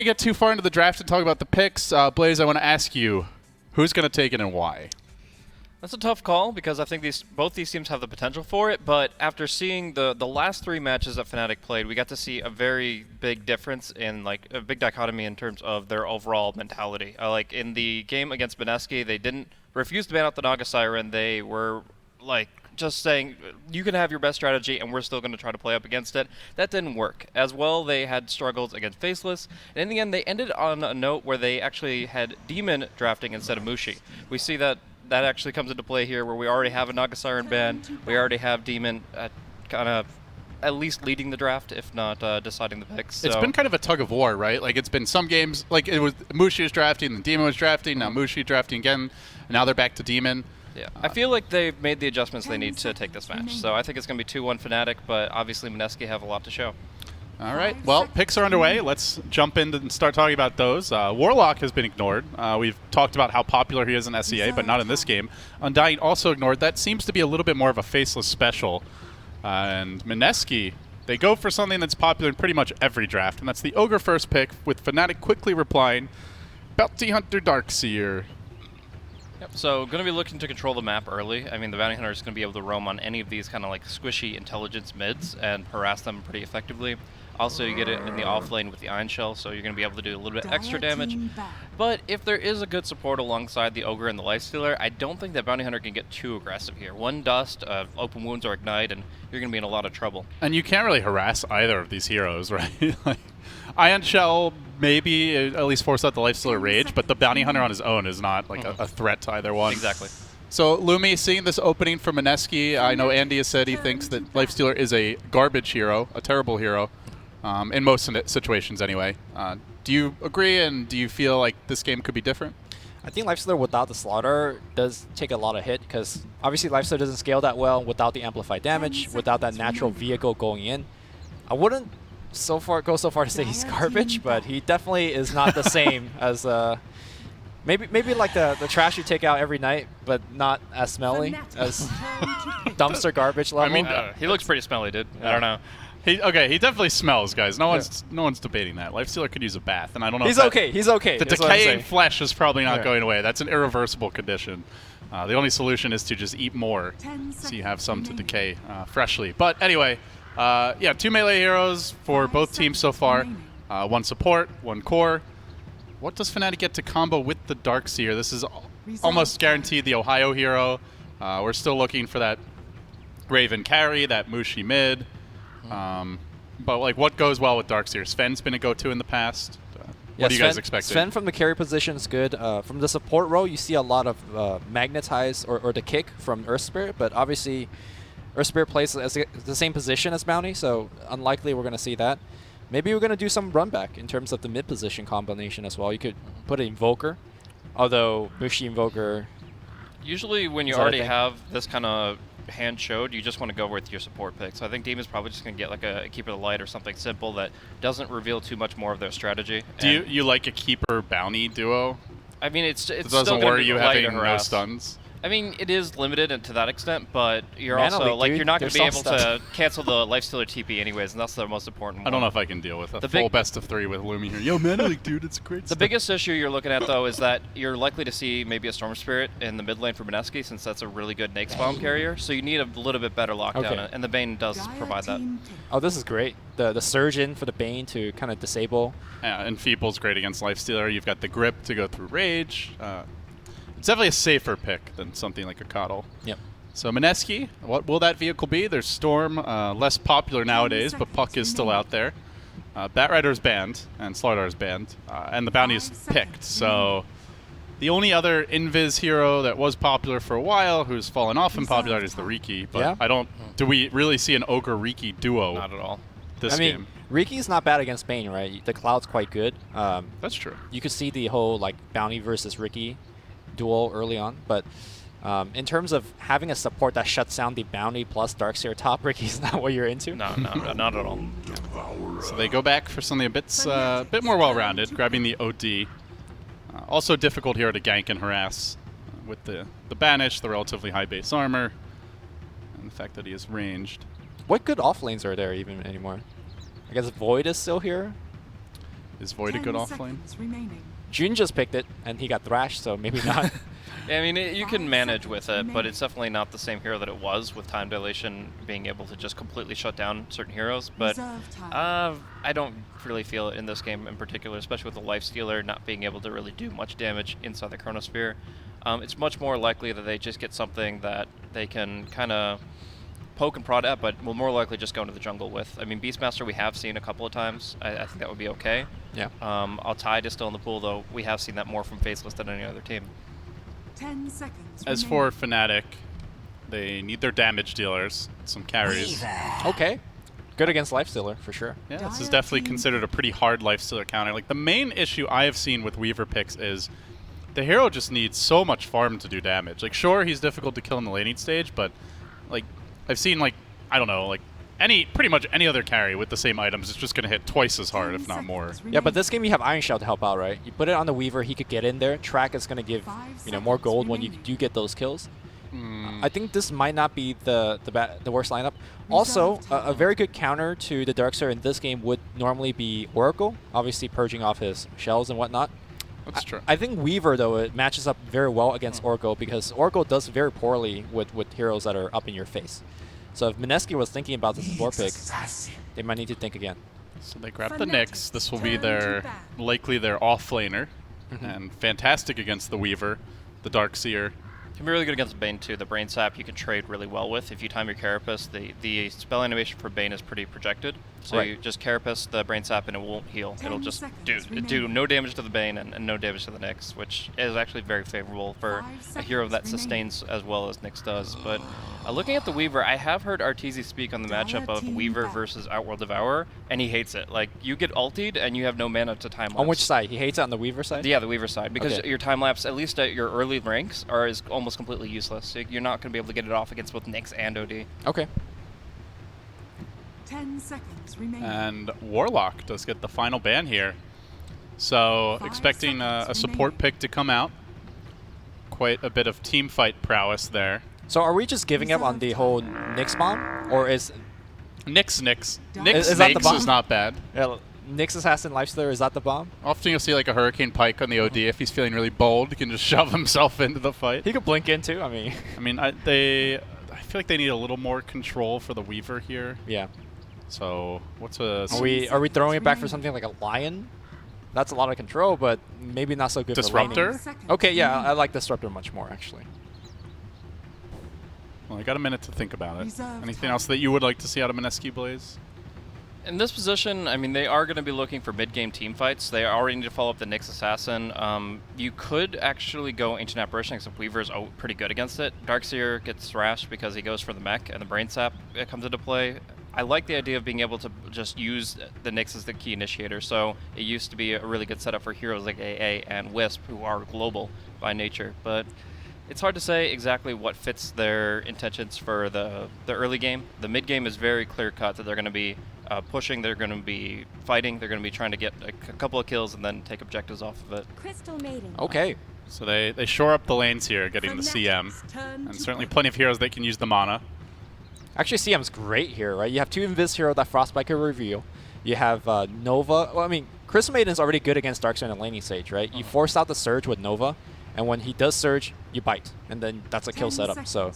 We get too far into the draft to talk about the picks. Blaze, I want to ask you, who's going to take it and why? That's a tough call because I think both these teams have the potential for it, but after seeing the last 3 matches that Fnatic played, we got to see a very big difference in, like, a big dichotomy in terms of their overall mentality. Like, in the game against Mineski, they didn't refuse to ban out the Naga Siren. They were, like, just saying, you can have your best strategy and we're still going to try to play up against it. That didn't work. As well, they had struggles against Faceless, and in the end, they ended on a note where they actually had Demon drafting instead of Mushi. We see that actually comes into play here, where we already have a Naga Siren ban, we already have Demon kind of at least leading the draft, if not deciding the picks. So. It's been kind of a tug of war, right? Like, it's been some games, like it was Mushi was drafting, then Demon was drafting, now Mushi drafting again, and now they're back to Demon. Yeah, I feel like they've made the adjustments they need to take this match. So I think it's going to be 2-1 Fnatic, but obviously Mineski have a lot to show. All right, well, picks are underway. Let's jump in and start talking about those. Warlock has been ignored. We've talked about how popular he is in SEA, but not in this game. Undying also ignored. That seems to be a little bit more of a Faceless special. And Mineski, they go for something that's popular in pretty much every draft, and that's the Ogre first pick, with Fnatic quickly replying, Bounty Hunter Darkseer. Yep. So going to be looking to control the map early. I mean, the Bounty Hunter is going to be able to roam on any of these kind of like squishy intelligence mids and harass them pretty effectively. Also, you get it in the off lane with the Iron Shell, so you're going to be able to do a little bit extra damage. But if there is a good support alongside the Ogre and the Lifestealer, I don't think that Bounty Hunter can get too aggressive here. One Dust, Open Wounds, or Ignite, and you're going to be in a lot of trouble. And you can't really harass either of these heroes, right? Like, Iron Shell maybe at least force out the Lifestealer Rage, but the Bounty Hunter on his own is not like a threat to either one. Exactly. So, Lumi, seeing this opening from Mineski, I know Andy has said he thinks that Lifestealer is a garbage hero, a terrible hero. In most situations, anyway. Do you agree, and do you feel like this game could be different? I think Lifestealer without the Slaughter does take a lot of hit, because obviously Lifestealer doesn't scale that well without the amplified damage, without that natural vehicle going in. I wouldn't go so far to say he's garbage, but he definitely is not the same as maybe like the trash you take out every night, but not as smelly as dumpster garbage level. I mean, he looks pretty smelly, dude. I don't know. He definitely smells, guys. No one's debating that. Lifestealer could use a bath, and I don't know. He's okay. He's okay. The decaying flesh is probably not going away. That's an irreversible condition. The only solution is to just eat more, so you have some to decay freshly. But anyway, yeah, 2 melee heroes for both teams so far. 1 support, 1 core. What does Fnatic get to combo with the Darkseer? This is almost guaranteed the Ohio hero. We're still looking for that Raven carry, that Mushi mid. But like, what goes well with Darkseer? Sven's been a go-to in the past. What do you guys expect? Sven from the carry position is good. From the support role, you see a lot of magnetize or the kick from Earth Spirit, but obviously Earth Spirit plays as the same position as Bounty, so unlikely we're going to see that. Maybe we're going to do some run back in terms of the mid position combination as well. You could put an Invoker, although Mushi Invoker. Usually when you already have this kind of hand showed, you just want to go with your support pick. So I think Demon's probably just going to get like a Keeper of the Light or something simple that doesn't reveal too much more of their strategy. Do you like a Keeper Bounty duo? I mean, it's doesn't worry you having no stuns. I mean, it is limited to that extent, but you're Mana also League, like dude. you're not going to be able There's to cancel the Lifestealer TP anyways, and that's the most important one. I don't know if I can deal with a full best of 3 with Lumi here. Yo, Mana League, dude, it's great. The biggest issue you're looking at though is that you're likely to see maybe a Storm Spirit in the mid lane for Mineski, since that's a really good Nake's Bomb carrier. So you need a little bit better lockdown, and the Bane does provide that. Oh, this is great. The surge in for the Bane to kind of disable. Yeah, and Feeble's great against Lifestealer. You've got the grip to go through Rage. It's definitely a safer pick than something like a Coddle. Yep. So Mineski, what will that vehicle be? There's Storm, less popular nowadays, but Puck is still out there. Batrider is banned, and Slardar is banned, and the Bounty is picked. So the only other Invis hero that was popular for a while, who's fallen off in popularity, is the Riki. But yeah. Do we really see an Ogre Riki duo? Not at all. This game. Riki's not bad against Bane, right? The Cloud's quite good. That's true. You could see the whole like Bounty versus Riki duel early on, but in terms of having a support that shuts down the Bounty plus Darkseer top, Riki's not what you're into. No, not at all. So they go back for something a bit more well-rounded, grabbing the OD. Also difficult here to gank and harass with the Banish, the relatively high base armor, and the fact that he is ranged. What good off lanes are there even anymore? I guess Void is still here. Is Void a good offlane? Jun just picked it, and he got thrashed, so maybe not. Yeah, I mean, you can manage with it, but it's definitely not the same hero that it was with time dilation being able to just completely shut down certain heroes. But I don't really feel it in this game in particular, especially with the Lifestealer not being able to really do much damage inside the Chronosphere. It's much more likely that they just get something that they can kind of poke and prod at, but will more likely just go into the jungle with. I mean, Beastmaster we have seen a couple of times. I think that would be okay. Yeah. Tide is still in the pool, though. We have seen that more from Faceless than any other team. 10 seconds. As for Fnatic, they need their damage dealers, some carries. Okay. Good against Lifestealer, for sure. Yeah, this is definitely considered a pretty hard Lifestealer counter. Like, the main issue I have seen with Weaver picks is the hero just needs so much farm to do damage. Like, sure, he's difficult to kill in the laning stage, but, like, I've seen, like, I don't know, like, pretty much any other carry with the same items is just going to hit twice as hard, if not more. Yeah, but this game you have Iron Shell to help out, right? You put it on the Weaver, he could get in there. Track is going to give, more gold when you do get those kills. I think this might not be the worst lineup. Also, a very good counter to the Darkseer in this game would normally be Oracle, obviously purging off his shells and whatnot. That's true. I think Weaver, though, it matches up very well against Oracle because Oracle does very poorly with heroes that are up in your face. So if Mineski was thinking about this floor pick, they might need to think again. So they grab the Nyx. This will be likely their off-laner. And fantastic against the Weaver, the Darkseer. Can be really good against Bane too. The Brain Sap you can trade really well with. If you time your Carapace, the spell animation for Bane is pretty projected. So you just Carapace the Brain Sap and it won't heal. It'll just do no damage to the Bane and no damage to the Nyx, which is actually very favorable for a hero that sustains as well as Nyx does. But looking at the Weaver, I have heard Arteezy speak on the matchup of Weaver versus Outworld Devourer, and he hates it. Like, you get ultied and you have no mana to time lapse. On which side? He hates it on the Weaver side? Yeah, the Weaver side, because your time lapse, at least at your early ranks, is almost completely useless. So you're not going to be able to get it off against both Nyx and OD. Okay. 10 seconds remaining. And Warlock does get the final ban here. So expecting a support pick to come out. Quite a bit of team fight prowess there. So are we just giving up on the whole Nyx bomb? Or is... Nyx Is that the bomb? is not bad. Yeah, Nyx Assassin Lifestealer, is that the bomb? Often you'll see like a Hurricane Pike on the OD. If he's feeling really bold, he can just shove himself into the fight. He could blink in too, I mean... I feel like they need a little more control for the Weaver here. Yeah. So what's a... Are we throwing it back for something like a Lion? That's a lot of control, but maybe not so good Disruptor? for laning. Okay, yeah, I like Disruptor much more, actually. Well, I got a minute to think about it. Anything else that you would like to see out of Mineski Blaze? In this position, I mean, they are going to be looking for mid-game team fights. They already need to follow up the Nyx Assassin. You could actually go Ancient Apparition, except Weaver's pretty good against it. Darkseer gets thrashed because he goes for the mech, and the Brain Sap comes into play. I like the idea of being able to just use the Nyx as the key initiator. So it used to be a really good setup for heroes like AA and Wisp, who are global by nature. But it's hard to say exactly what fits their intentions for the early game. The mid game is very clear cut that they're going to be pushing, they're going to be fighting, they're going to be trying to get a couple of kills and then take objectives off of it. Crystal Maiden. Okay. So they shore up the lanes here, getting the CM. And certainly plenty of heroes that can use the mana. Actually, CM's great here, right? You have two Invis hero that Frostbite can reveal. You have Nova. Well, I mean, Crystal Maiden's already good against Darkseer and laning stage, right? You force out the Surge with Nova, and when he does Surge, you bite. And then that's a kill setup. So,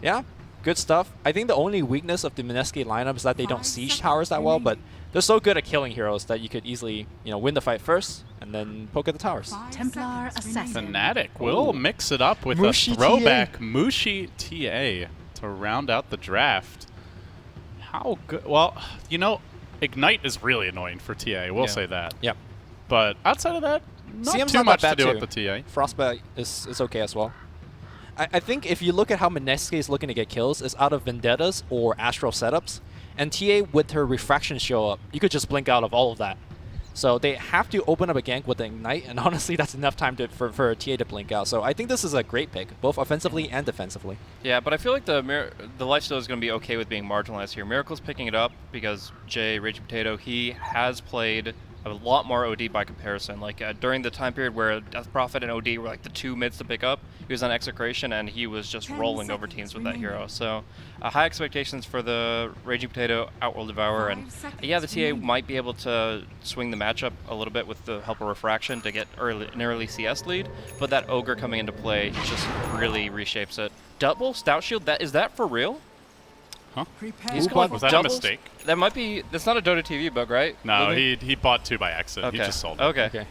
yeah, good stuff. I think the only weakness of the Mineski lineup is that they don't siege towers that well, but they're so good at killing heroes that you could easily, win the fight first and then poke at the towers. Templar Assassin. Fnatic will mix it up with Mushi a throwback Mushi TA to round out the draft. How good? Well, Ignite is really annoying for TA. We'll say that. Yep. But outside of that, not CM's too not much that to bad do with the TA. Frostbite is okay as well. I think if you look at how Mineski is looking to get kills, it's out of Vendettas or Astral setups. And TA, with her Refraction show up, you could just blink out of all of that. So they have to open up a gank with the Ignite, and honestly, that's enough time for TA to blink out. So I think this is a great pick, both offensively and defensively. Yeah, but I feel like the Lifesteal is going to be okay with being marginalized here. Miracle's picking it up because Jay, Raging Potato, he has played a lot more OD by comparison. Like during the time period where Death Prophet and OD were like the two mids to pick up, he was on Execration and he was just 10 rolling over seconds teams with that hero. remaining. So high expectations for the Raging Potato Outworld Devourer, and 5 seconds yeah, the TA remaining. might be able to swing the matchup a little bit with the help of Refraction to get an early CS lead, but that Ogre coming into play just really reshapes it. Double Stout Shield, is that for real? Huh? Prepare He's for going Was that a doubles? mistake? That might be. That's not a Dota TV bug, right? No, Louis? he bought 2 by accident. Okay. He just sold it. Okay. Okay.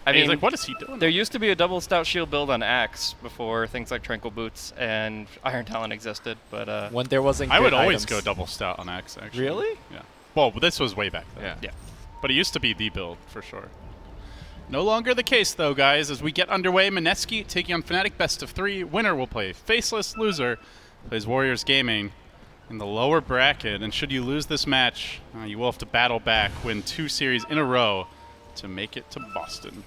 I And he's mean, like, what is he doing? there used to be a double Stout Shield build on Axe before things like Tranquil Boots and Iron Talon existed, but When there wasn't I good would always items. go double stout on Axe, actually. Really? Yeah. Well, this was way back then. Yeah. yeah. But it used to be the build, for sure. No longer the case, though, guys. As we get underway, Mineski taking on Fnatic best of 3. Winner will play Faceless. Loser plays Warriors Gaming in the lower bracket. And should you lose this match, you will have to battle back, win 2 series in a row to make it to Boston.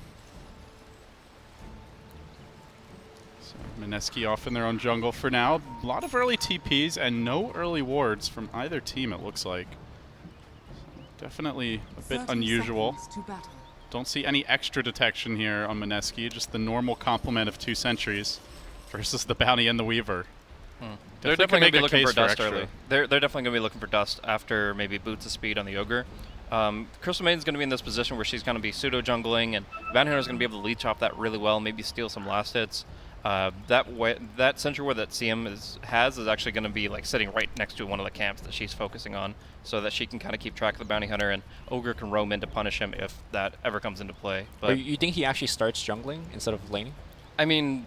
So Mineski off in their own jungle for now. A lot of early TPs and no early wards from either team, it looks like. Definitely a bit 30 unusual. seconds to battle. Don't see any extra detection here on Mineski, just the normal complement of 2 sentries versus the Bounty and the Weaver. They're Definitely definitely going make to a be looking case for for dust extra. early. They're definitely going to be looking for dust after maybe Boots of Speed on the Ogre. Crystal Maiden's going to be in this position where she's going to be pseudo-jungling, and Bounty Hunter's going to be able to leech off that really well, maybe steal some last hits. That sentry ward that CM has is actually going to be like sitting right next to one of the camps that she's focusing on, so that she can kind of keep track of the Bounty Hunter, and Ogre can roam in to punish him if that ever comes into play. But But you think he actually starts jungling instead of laning? I mean,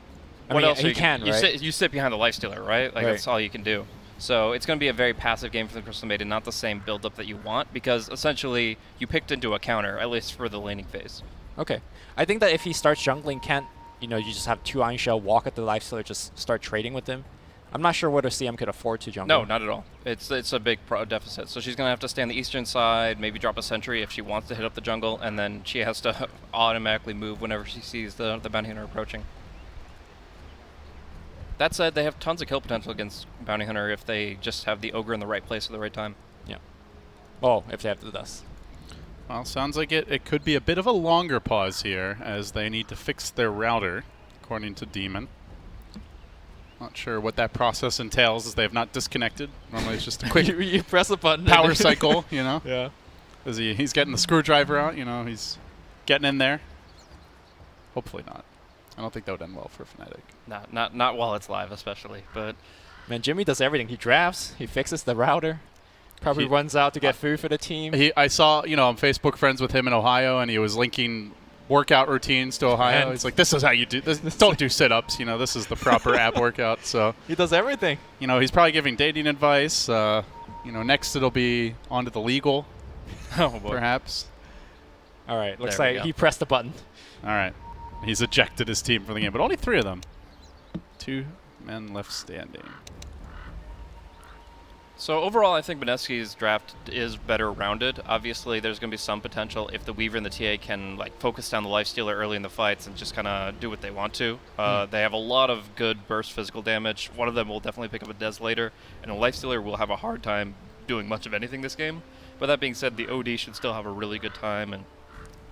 I what mean, else? he are you can, you right? sit behind the Lifestealer, right? Like Right. that's all you can do. So it's going to be a very passive game for the Crystal Maiden, not the same build-up that you want, because essentially you picked into a counter, at least for the laning phase. Okay. I think that if he starts jungling, you just have 2 Iron Shell, walk at the Lifestealer, just start trading with him. I'm not sure whether CM could afford to jungle. No, not at all. It's a big deficit. So she's going to have to stay on the eastern side, maybe drop a sentry if she wants to hit up the jungle, and then she has to automatically move whenever she sees the Bounty Hunter approaching. That said, they have tons of kill potential against Bounty Hunter if they just have the Ogre in the right place at the right time. Yeah. Oh, if they have the dust. Well, sounds like it could be a bit of a longer pause here as they need to fix their router, according to Demon. Not sure what that process entails as they have not disconnected. Normally it's just a quick you press a button. power cycle, you know? Yeah. As he's getting the screwdriver out, he's getting in there. Hopefully not. I don't think that would end well for Fnatic. Not while it's live, especially. But Man, Jimmy does everything. He drafts, he fixes the router, probably He- runs out to get food for the team. I saw, I'm Facebook friends with him in Ohio, and he was linking workout routines to Ohio. And- He's like, this is how you do this. Don't do sit-ups. This is the proper ab workout. So, He does everything. he's probably giving dating advice. Next it'll be onto the legal, oh boy. perhaps. All right, looks There we like go. he pressed the button. All right. He's ejected his team from the game, but only 3 of them. 2 men left standing. So overall, I think Mineski's draft is better rounded. Obviously, there's going to be some potential if the Weaver and the TA can focus down the Lifestealer early in the fights and just kind of do what they want to. They have a lot of good burst physical damage. One of them will definitely pick up a Des later, and a Lifestealer will have a hard time doing much of anything this game. But that being said, the OD should still have a really good time, and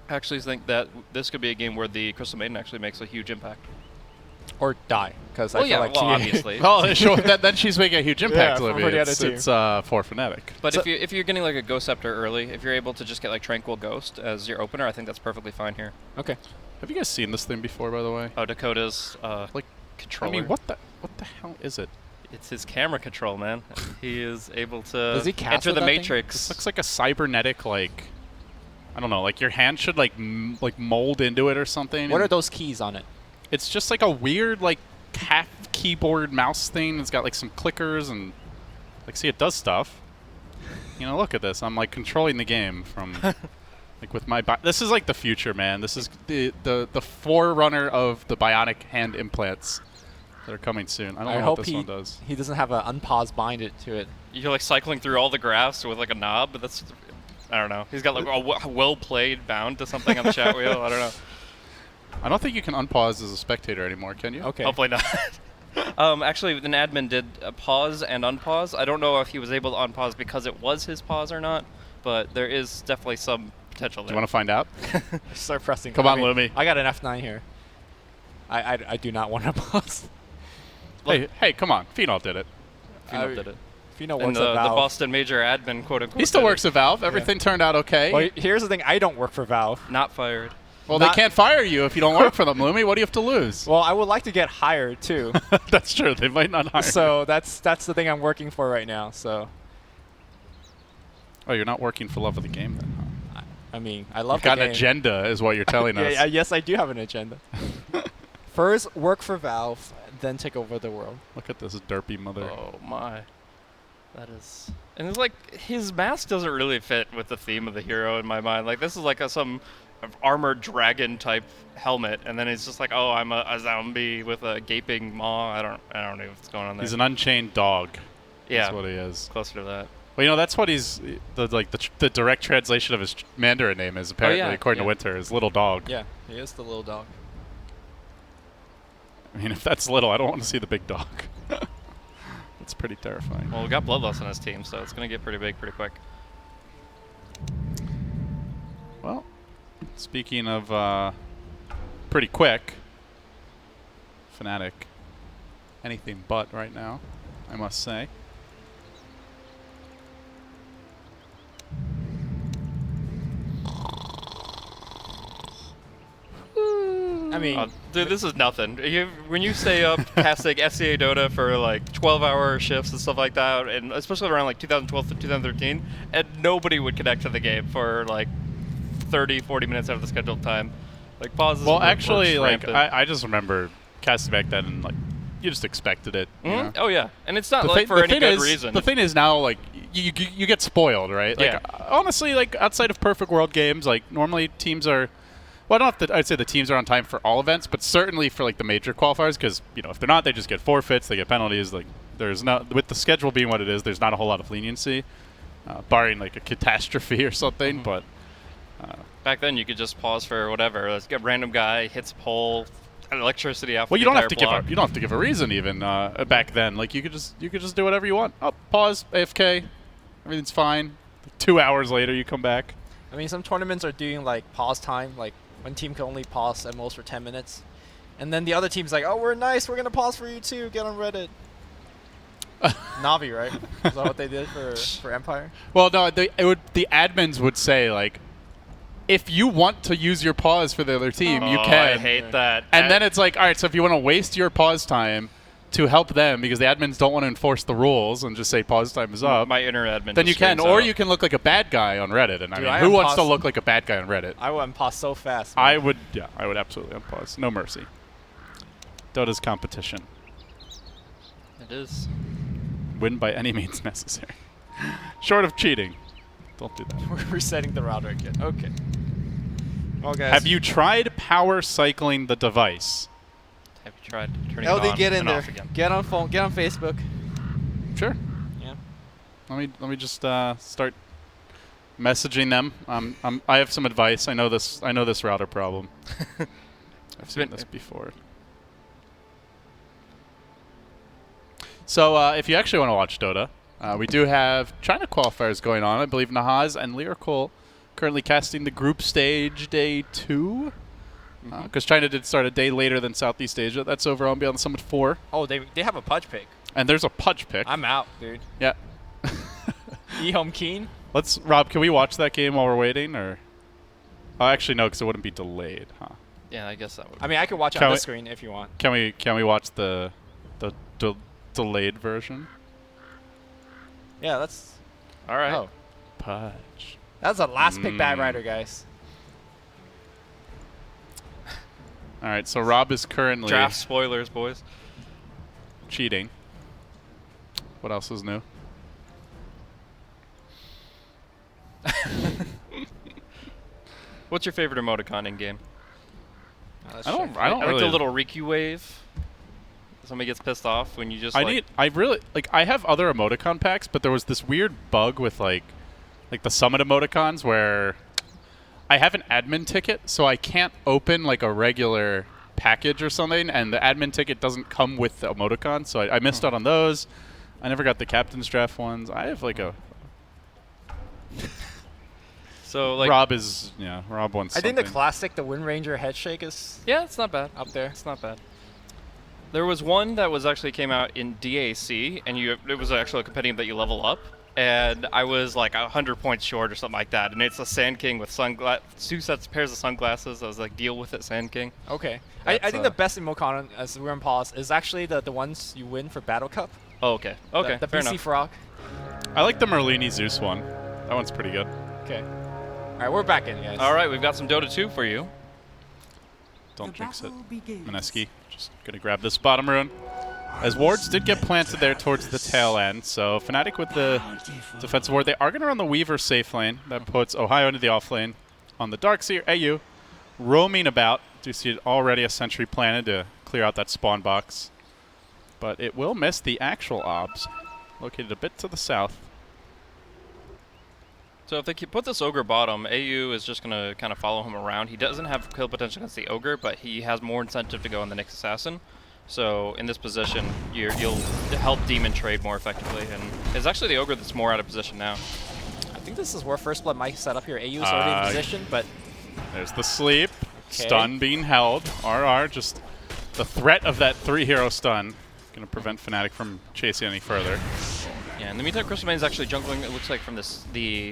I actually think that this could be a game where the Crystal Maiden actually makes a huge impact. Or die, because Well, I feel yeah, like well, TA obviously. Oh, sure. Then she's making a huge impact, for Olivia. the other It's, team. it's for Fnatic. But So- if you're getting like a Ghost Scepter early, if you're able to just get Tranquil Ghost as your opener, I think that's perfectly fine here. Okay. Have you guys seen this thing before, by the way? Oh, Dakota's Like, controller. I mean, what the hell is it? It's his camera control, man. He is able to Does he cast enter with the that thing? Matrix. This looks like a cybernetic, I don't know, your hand should mold into it or something. What are and those keys on it? It's just a weird half keyboard mouse thing. It's got some clickers and see, it does stuff. Look at this. I'm controlling the game from with my this is the future, man. This is the forerunner of the bionic hand implants that are coming soon. I don't know hope what this one does. he doesn't have an unpause bind to it. You're cycling through all the graphs with a knob, but that's, I don't know. He's got a well-played bound to something on the chat wheel. I don't know. I don't think you can unpause as a spectator anymore, can you? Okay. Hopefully not. Actually, an admin did pause and unpause. I don't know if he was able to unpause because it was his pause or not, but there is definitely some potential Do there. you want to find out? Start pressing. Come on, Lumi. I got an F9 here. I do not want to pause. Hey, come on. Phenol did it. Phenol did it. Fino And works the at Valve. Boston major admin, quote unquote. He still did works at Valve. Everything turned out okay. Well, here's the thing. I don't work for Valve. it. Not fired. Well, Not- they can't fire you if you don't work for them, Lumi. What do you have to lose? Well, I would like to get hired too. That's true. They might not hire you. So that's the thing I'm working for right now. So Oh, you're not working for love of the game then, huh? I mean, I love You've got the an game. agenda is what you're telling us. Yeah, yes, I do have an agenda. First, work for Valve, then take over the world. Look at this derpy mother. Oh my. That is. And it's like his mask doesn't really fit with the theme of the hero in my mind. Like this is like some armored dragon type helmet, and then it's just like, oh, I'm a zombie with a gaping maw. I don't know what's going on there. He's an unchained dog. yeah, That's what he is. closer to that. Well, you know, that's what he's the direct translation of his Mandarin name is apparently, yeah, according to yeah. Winter, is little dog. Yeah, he is the little dog. I mean, if that's little, I don't want to see the big dog. That's pretty terrifying. Well, we got Bloodlust on his team, so it's gonna get pretty big pretty quick. Well, speaking of pretty quick, Fnatic, anything but right now, I must say. I mean, Dude, this is nothing. When you stay up casting SCA Dota for like 12-hour shifts and stuff like that, and especially around like 2012 to 2013, and nobody would connect to the game for like 30, 40 minutes out of the scheduled time. Like pauses. Well, were actually, just like rampant. I just remember casting back then, and like you just expected it. You know? Oh yeah, and it's not The like thing- for the any thing good is- reason. The thing is now, like you get spoiled, right? Like Yeah. honestly, like outside of perfect world games, like normally teams are. Well, I don't have to, I'd say the teams are on time for all events, but certainly for like the major qualifiers, because you know if they're not, they just get forfeits, they get penalties. Like there's not, with the schedule being what it is, there's not a whole lot of leniency, barring like a catastrophe or something. But Back then, you could just pause for whatever. Let's get a random guy hits a pole, electricity off. well, the you don't have entire to block. you don't have to give a reason even back then. Like you could just do whatever you want. Oh, pause, AFK, everything's fine. 2 hours later, you come back. I mean, some tournaments are doing like pause time, like one team can only pause at most for 10 minutes, and then the other team's like, "Oh, we're nice. We're gonna pause for you too. Get on Reddit." Navi, right? Is that what they did for Empire? Well, no, the admins would say like, if you want to use your pause for the other team, you Oh, can. I hate that. And then it's like, all right, so if you want to waste your pause time to help them because the admins don't want to enforce the rules and just say pause time is up, my inner admin. then you just can, screams or out. you can look like a bad guy on Reddit. And I Dude, mean, I who wants to unpause- look like a bad guy on Reddit? I would unpause so fast. Man. I would absolutely unpause. No mercy. Dota's competition. It is. Win by any means necessary. Short of cheating. Don't do that. We're resetting the router again. Okay. Well, guys. Have you tried power cycling the device? Have you tried turning it on LD, get in and there. off again? Get on phone. Get on Facebook. Sure. Yeah. Let me just start messaging them. I have some advice. I know this router problem. I've seen this before. So if you actually want to watch Dota, we do have China qualifiers going on. I believe Nahaz and Lyrical currently casting the group stage day 2. Because China did start a day later than Southeast Asia. That's over on Beyond the Summit 4. Oh, they have a Pudge pick. And there's a Pudge pick. I'm out, dude. Yeah. E-Home Keen. Rob, can we watch that game while we're waiting? Or oh, actually, no, because it wouldn't be delayed, huh? Yeah, I guess that would. I mean, I could watch it Can on we- the screen if you want. Can we watch the delayed version? Yeah, that's. All right. Oh, Pudge. that's a last pick Bad Rider, guys. All right, so Rob is currently Draft spoilers, boys. cheating. What else is new? What's your favorite emoticon in game? Oh, that's I don't true. I like really. the little Riku wave. Somebody gets pissed off when you just. I have other emoticon packs, but there was this weird bug with like the summit emoticons where I have an admin ticket, so I can't open like a regular package or something, and the admin ticket doesn't come with the emoticon, so I missed out on those. I never got the captain's draft ones. I have like a So like Rob wants I think the something. classic, the Wind Ranger head shake is yeah, it's not bad. up there. It's not bad. There was one that was actually came out in DAC, and it was actually a compendium that you level up, and I was like 100 points short or something like that. And it's a Sand King with two pairs of sunglasses. I was like, deal with it, Sand King. Okay. I That's, think the best emote as we're in pause is actually the ones you win for Battle Cup. Oh, okay. Okay, The fair BC enough. Frog. I like the Merlini Zeus one. That one's pretty good. Okay. All right, we're back in, guys. All right, we've got some Dota 2 for you. Don't The jinx it. battle begins. Mineski just gonna grab this bottom rune. As wards did get planted there towards the tail end, so Fnatic with the defensive ward. They are gonna run the Weaver safe lane. That puts Ohio into the off lane. On the Darkseer, AU roaming about. Do see already a sentry planted to clear out that spawn box. But it will miss the actual obs, located a bit to the south. So if they put this Ogre bottom, AU is just going to kind of follow him around. He doesn't have kill potential against the Ogre, but he has more incentive to go on the next Assassin. So in this position, you'll help Demon trade more effectively. And it's actually the Ogre that's more out of position now. I think this is where First Blood might set up here. AU is already in position, but There's the sleep. Okay. Stun being held. RR just the threat of that 3-hero stun going to prevent Fnatic from chasing any further. Yeah, in the meantime, Crystal Mane's actually jungling, it looks like, from the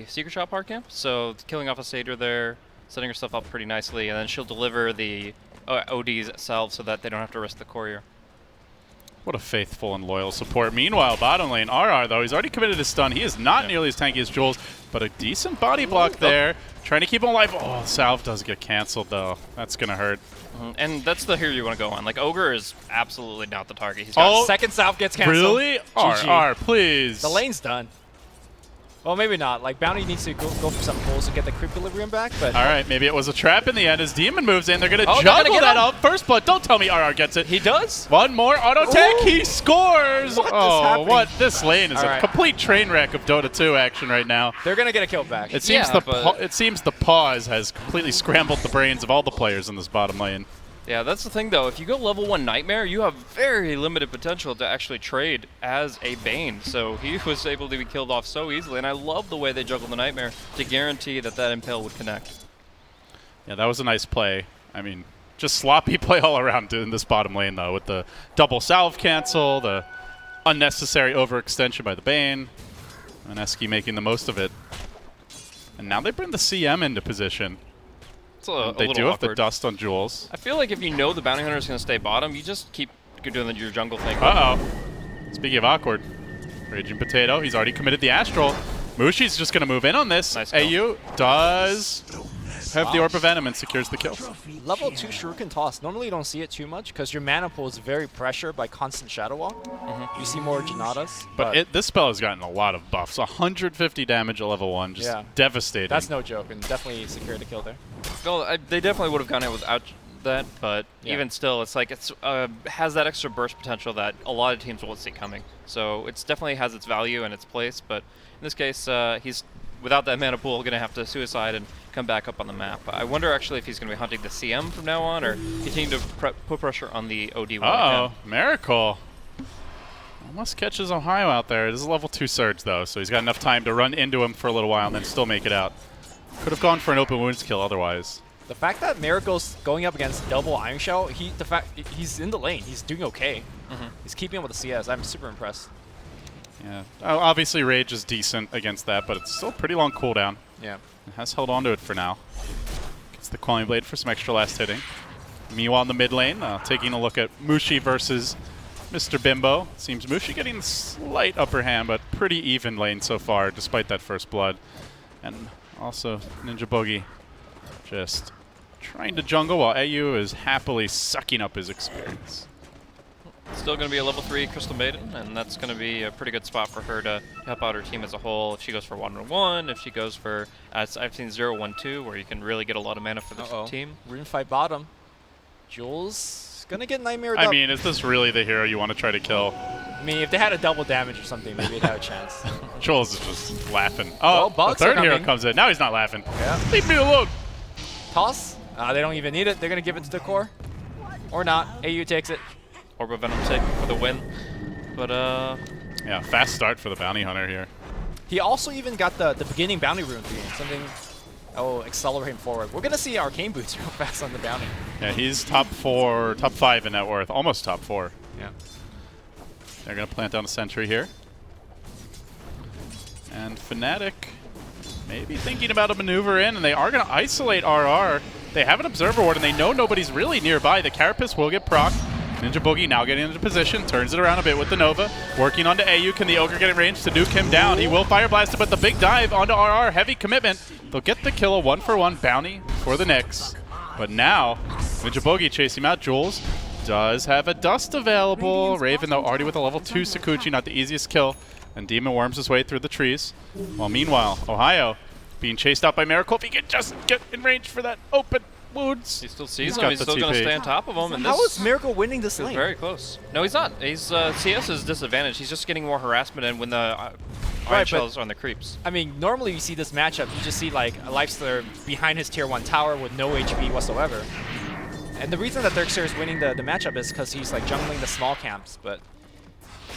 Secret Shop hard camp. So killing off a Satyr there, setting herself up pretty nicely, and then she'll deliver the ODs itself so that they don't have to risk the courier. What a faithful and loyal support. Meanwhile, bottom lane, RR, though, he's already committed his stun. He is not nearly as tanky as Jules, but a decent body block there. Trying to keep him alive. Oh, Salve does get canceled, though. That's going to hurt. And that's the hero you want to go on. Like, Ogre is absolutely not the target. He's got second South gets canceled. Really? GG. RR, please. The lane's done. Well, maybe not. Like, Bounty needs to go for some pulls to get the Creequilibrium back, but... All right, maybe it was a trap in the end. As Demon moves in, they're going to Oh, they're gonna juggle get that him. up. First blood. Don't tell me RR gets it. He does? One more auto tech. Ooh. He scores. What is oh, happening? what? This lane is All a right. complete train wreck of Dota 2 action right now. They're going to get a kill back. It seems Yeah, but- it seems the pause has completely scrambled the brains of all the players in this bottom lane. Yeah, that's the thing, though. If you go level 1 Nightmare, you have very limited potential to actually trade as a Bane. So he was able to be killed off so easily, and I love the way they juggled the Nightmare to guarantee that that Impale would connect. Yeah, that was a nice play. I mean, just sloppy play all around in this bottom lane, though, with the double salve cancel, the unnecessary overextension by the Bane, Mineski making the most of it. And now they bring the CM into position. It's a They little do have the awkward. dust on Jules. I feel like if you know the Bounty Hunter is going to stay bottom, you just keep doing your jungle thing. Uh-oh. Speaking of awkward, Raging Potato, he's already committed the Astral. Mushi's just going to move in on this. Nice kill. AU does have the Orb of Venom and secures the kill. Level 2 Shuriken Toss. Normally you don't see it too much because your mana pool is very pressured by constant Shadow Wall. You see more Janatas. But this spell has gotten a lot of buffs. 150 damage at level 1, just Yeah. devastating. That's no joke, and definitely secured a kill there. No, they definitely would have gone it without that, but Yeah. even still, it's like it's has that extra burst potential that a lot of teams won't see coming. So it's definitely has its value and its place, but in this case, he's without that mana pool going to have to suicide and come back up on the map. I wonder actually if he's going to be hunting the CM from now on or continue to put pressure on the OD. Uh-oh, Miracle. Almost catches Ohio out there. This is a level 2 Surge, though, so he's got enough time to run into him for a little while and then still make it out. Could have gone for an open wounds kill otherwise. The fact that Miracle's going up against double Iron Shell, he's in the lane. He's doing okay. He's keeping up with the CS. I'm super impressed. Yeah. Obviously, Rage is decent against that, but it's still a pretty long cooldown. Yeah. It has held on to it for now. Gets the Quality Blade for some extra last hitting. Meanwhile, in the mid lane, taking a look at Mushi versus Mr. Bimbo. Seems Mushi getting a slight upper hand, but pretty even lane so far, despite that first blood. And also, Ninja Boogie just trying to jungle while AU is happily sucking up his experience. Still going to be a level 3 Crystal Maiden, and that's going to be a pretty good spot for her to help out her team as a whole. If she goes for 1-1, if she goes for, I've seen 0-1-2, where you can really get a lot of mana for the team. Rune fight bottom. Jules gonna get Nightmare I up. mean, is this really the hero you want to try to kill? I mean, if they had a double damage or something, maybe they'd have a chance. Jules is just laughing. Well, Oh, the bugs are third hero coming. comes in. Now he's not laughing. Yeah. Leave me alone. Toss. They don't even need it. They're gonna give it to the core, or not. AU takes it. Orb of Venom take for the win. But, Yeah, fast start for the Bounty Hunter here. He also even got the beginning bounty rune thing, something Oh, accelerating forward. We're gonna see Arcane Boots real fast on the bounty. Yeah, he's top 5 in net worth, almost top 4. Yeah. They're going to plant down a sentry here. And Fnatic maybe thinking about a maneuver in, and they are going to isolate RR. They have an Observer Ward, and they know nobody's really nearby. The Carapace will get procced. Ninja Boogie now getting into position, turns it around a bit with the Nova. Working onto AU, can the Ogre get in range to nuke him down? He will Fire Blast it, but the big dive onto RR, heavy commitment. They'll get the kill, a 1-for-1 bounty for the Knicks. But now, Ninja Boogie chasing him out. Jules does have a Dust available. Raven, though, already with a level 2 Sakuchi, not the easiest kill. And Demon worms his way through the trees. While meanwhile, Ohio being chased out by Miracle. If he can just get in range for that open wounds. He still sees He's him. He's got the still going to TP. stay on top of him. And How this is Miracle winning this is lane? very close. No, he's not. He's CS is disadvantaged. He's just getting more harassment, and when the Iron Right, Shells are on the creeps. I mean, normally you see this matchup, you just see like a Lifestealer behind his tier 1 tower with no HP whatsoever. And the reason that Darkseer is winning the matchup is because he's like jungling the small camps. But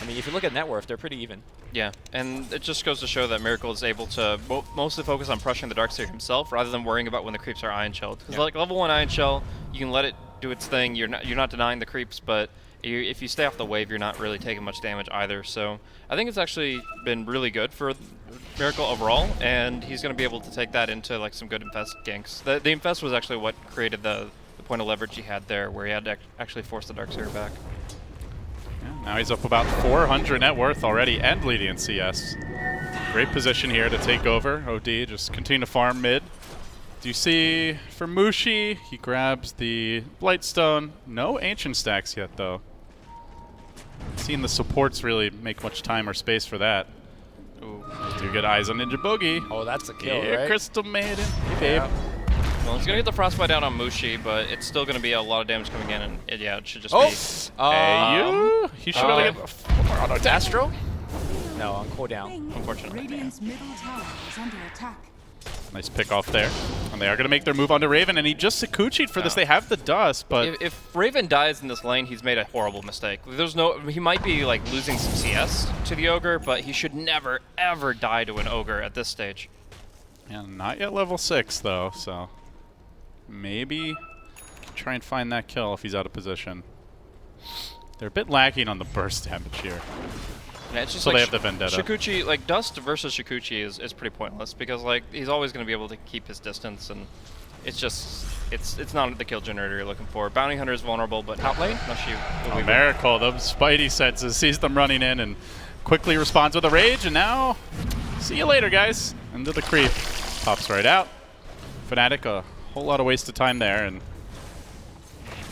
I mean, if you look at net worth, they're pretty even. Yeah, and it just goes to show that Miracle is able to mostly focus on pressuring the Darkseer himself rather than worrying about when the creeps are Iron Shelled. Because like level 1 Iron Shell, you can let it do its thing. You're not denying the creeps, but if you stay off the wave, you're not really taking much damage either. So I think it's actually been really good for Miracle overall, and he's going to be able to take that into like some good Infest ganks. The Infest was actually what created the point of leverage he had there, where he had to actually force the Darkseer back. Yeah, now he's up about 400 net worth already and leading in CS. Great position here to take over. OD just continue to farm mid. Do you see for Mushi, he grabs the Blightstone. No Ancient stacks yet, though. Seeing the supports really make much time or space for that. Ooh, do get eyes on Ninja Boogie. Oh, that's a kill, Here, right? Crystal Maiden. Hey, babe. Well, it's going to get the Frostbite down on Mushi, but it's still going to be a lot of damage coming in, and it should just be... Hey, he should really get more auto attack. Astro? No, on cooldown. Unfortunately. Radiant's middle tower is under attack. Nice pick off there. And they are going to make their move onto Raven, and he just Sakuchi'd for this. They have the dust, but... If Raven dies in this lane, he's made a horrible mistake. He might be like losing some CS to the Ogre, but he should never, ever die to an Ogre at this stage. Yeah, not yet level 6, though, so... Maybe try and find that kill if he's out of position. They're a bit lacking on the burst damage here. Yeah, it's just So like they have the Vendetta. Shikuchi, like Dust versus Shikuchi is pretty pointless because like he's always going to be able to keep his distance, and it's just it's not the kill generator you're looking for. Bounty Hunter is vulnerable, but top lane, no shoot. Oh, Miracle, the Spidey senses, sees them running in and quickly responds with a rage, and now see you later, guys. Into the creep. Pops right out. Fnatic, a whole lot of wasted time there, and